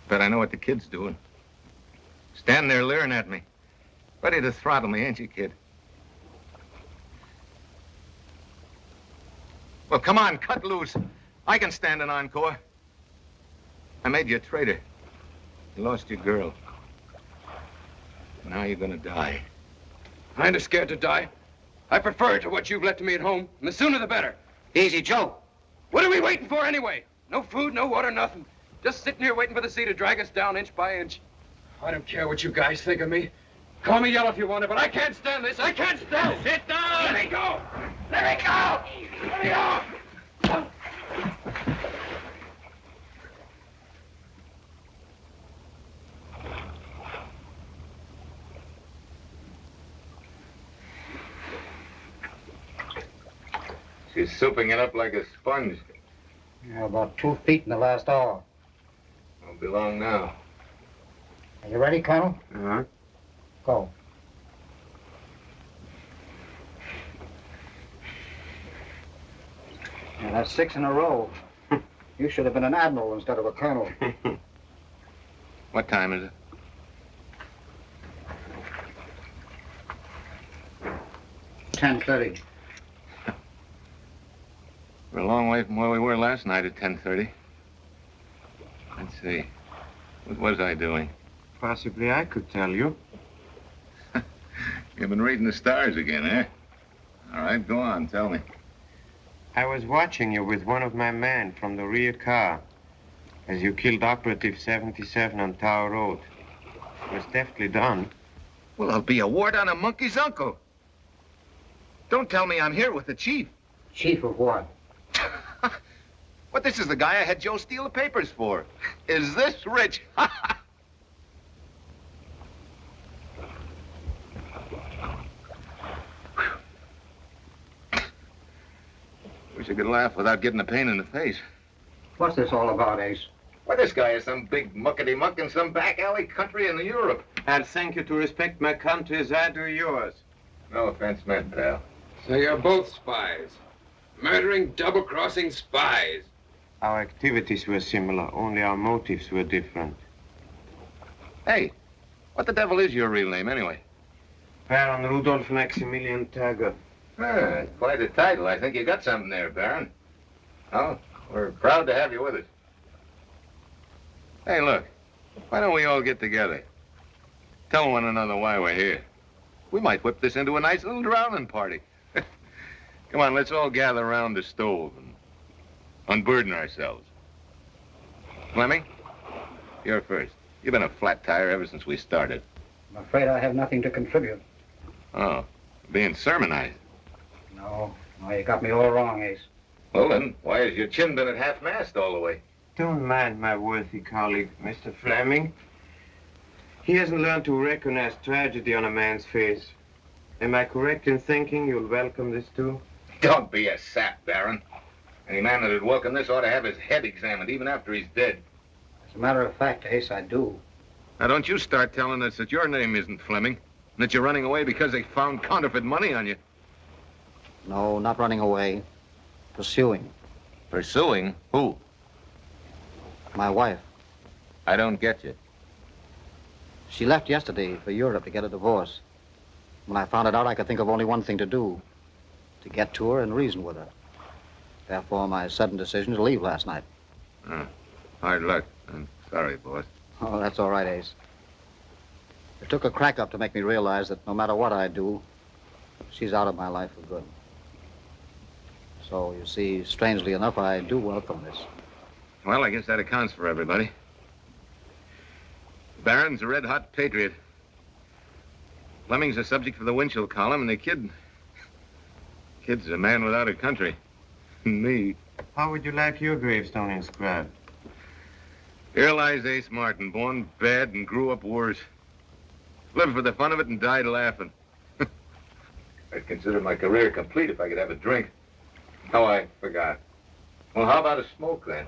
But I know what the kid's doing. Standing there leering at me. Ready to throttle me, ain't you, kid? Well, come on, cut loose. I can stand an encore. I made you a traitor. You lost your girl. Now you're gonna die. I ain't scared to die. I prefer it to what you've left to me at home, and the sooner the better. Easy, Joe. What are we waiting for anyway? No food, no water, nothing. Just sitting here waiting for the sea to drag us down inch by inch. I don't care what you guys think of me. Call me yellow if you want to, but I can't stand this. I can't stand it. Sit down! Let me go! Let me go! Let me go! She's souping it up like a sponge. Yeah, about 2 feet in the last hour. Won't be long now. Are you ready, Colonel? Uh-huh. Go. Yeah, that's 6 in a row. You should have been an admiral instead of a colonel. What time is it? $10:30. We're a long way from where we were last night at 10:30. Let's see. What was I doing? Possibly I could tell you. You've been reading the stars again, eh? All right, go on, tell me. I was watching you with one of my men from the rear car as you killed Operative 77 on Tower Road. It was deftly done. Well, I'll be a ward on a monkey's uncle. Don't tell me I'm here with the chief. Chief of what? What, this is the guy I had Joe steal the papers for. Is this rich? Wish I could laugh without getting a pain in the face. What's this all about, Ace? Why, this guy is some big muckety-muck in some back alley country in Europe. I'll thank you to respect my country as I do yours. No offense meant, pal. So you're both spies. Murdering, double-crossing spies. Our activities were similar, only our motives were different. Hey, what the devil is your real name, anyway? Baron Rudolf Maximilian Tager. Ah, quite a title. I think you got something there, Baron. Oh, we're proud to have you with us. Hey, look, why don't we all get together? Tell one another why we're here. We might whip this into a nice little drowning party. Come on, let's all gather around the stove and unburden ourselves. Fleming, you're first. You've been a flat tire ever since we started. I'm afraid I have nothing to contribute. Oh, being sermonized. No, you got me all wrong, Ace. Well, then, why has your chin been at half-mast all the way? Don't mind my worthy colleague, Mr. Fleming. He hasn't learned to recognize tragedy on a man's face. Am I correct in thinking you'll welcome this too? Don't be a sap, Baron. Any man that'd welcome this ought to have his head examined, even after he's dead. As a matter of fact, Ace, I do. Now, don't you start telling us that your name isn't Fleming, and that you're running away because they found counterfeit money on you. No, not running away. Pursuing. Pursuing? Who? My wife. I don't get you. She left yesterday for Europe to get a divorce. When I found it out, I could think of only one thing to do. To get to her and reason with her. Therefore, my sudden decision to leave last night. Oh, hard luck. I'm sorry, boss. Oh, that's all right, Ace. It took a crack up to make me realize that no matter what I do, she's out of my life for good. So, you see, strangely enough, I do welcome this. Well, I guess that accounts for everybody. Barron's a red-hot patriot. Fleming's a subject for the Winchell column, and the kid's a man without a country. Me. How would you like your gravestone inscribed? Here lies Ace Martin, born bad and grew up worse. Lived for the fun of it and died laughing. I'd consider my career complete if I could have a drink. Oh, I forgot. Well, how about a smoke, then?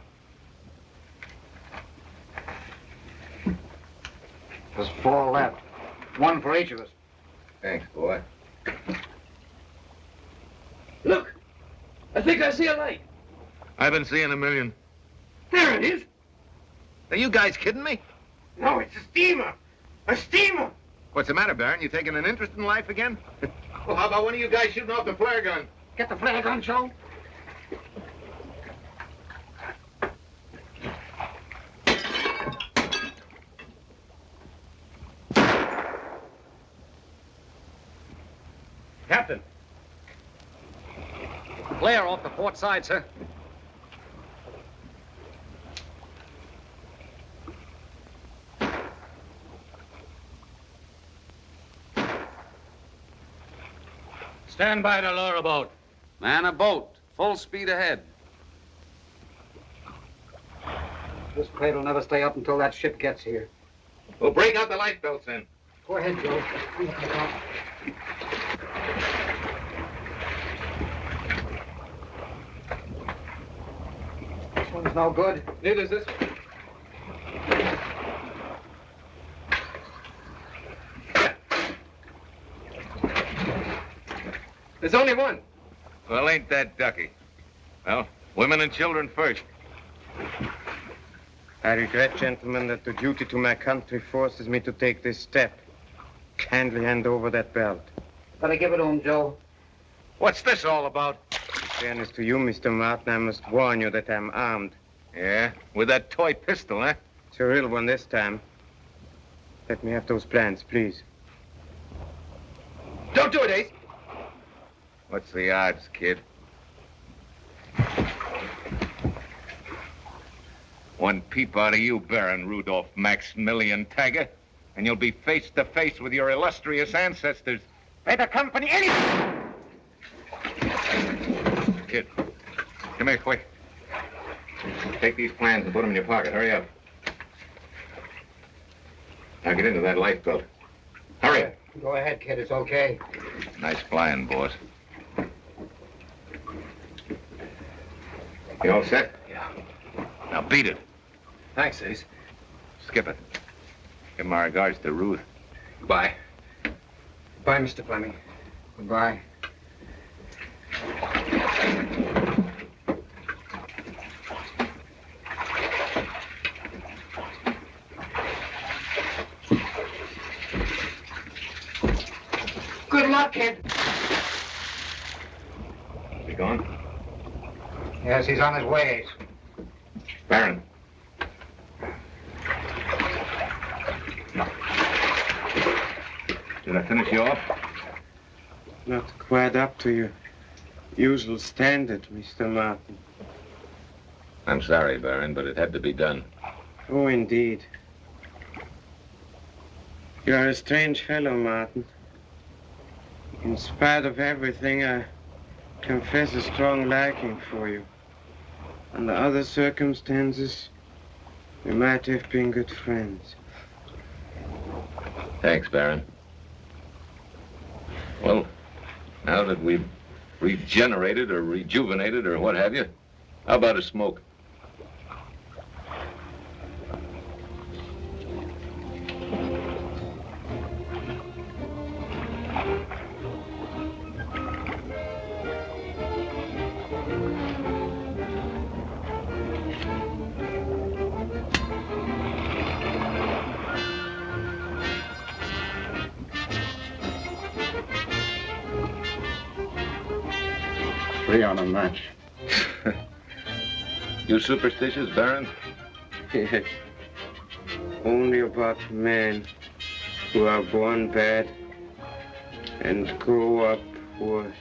There's 4 left. 1 for each of us. Thanks, boy. Look! I think I see a light. I've been seeing a million. There it is. Are you guys kidding me? No, it's a steamer. A steamer. What's the matter, Baron? You taking an interest in life again? Well, how about one of you guys shooting off the flare gun? Get the flare gun, Joe. Captain. Flare off the port side, sir. Stand by the Lorre boat. Man a boat. Full speed ahead. This crate will never stay up until that ship gets here. We'll break out the life belts then. Go ahead, Joe. This one's no good. Neither's this. There's only one. Well, ain't that ducky? Well, women and children first. I regret, gentlemen, that the duty to my country forces me to take this step. Kindly hand over that belt. Better give it to him, Joe. What's this all about? In fairness to you, Mr. Martin, I must warn you that I'm armed. Yeah? With that toy pistol, eh? It's a real one this time. Let me have those plans, please. Don't do it, Ace. What's the odds, kid? One peep out of you, Baron Rudolph Maximilian Tiger, and you'll be face to face with your illustrious ancestors. Pay the company anything. Kid, come here, quick. Take these plans and put them in your pocket. Hurry up. Now get into that lifeboat. Hurry up. Go ahead, kid. It's okay. Nice flying, boss. You all set? Yeah. Now beat it. Thanks, Ace. Skip it. Give my regards to Ruth. Goodbye. Goodbye, Mr. Fleming. Goodbye. Good luck, kid. Is he gone? Yes, he's on his way. Baron. Did I finish you off? Not quite up to your usual standard, Mr. Martin. I'm sorry, Baron, but it had to be done. Oh, indeed. You are a strange fellow, Martin. In spite of everything, I confess a strong liking for you. Under other circumstances, we might have been good friends. Thanks, Baron. Well, now that we've regenerated or rejuvenated or what have you, how about a smoke? Three on a match. You superstitious, Baron? Yes. Only about men who are born bad and grow up worse.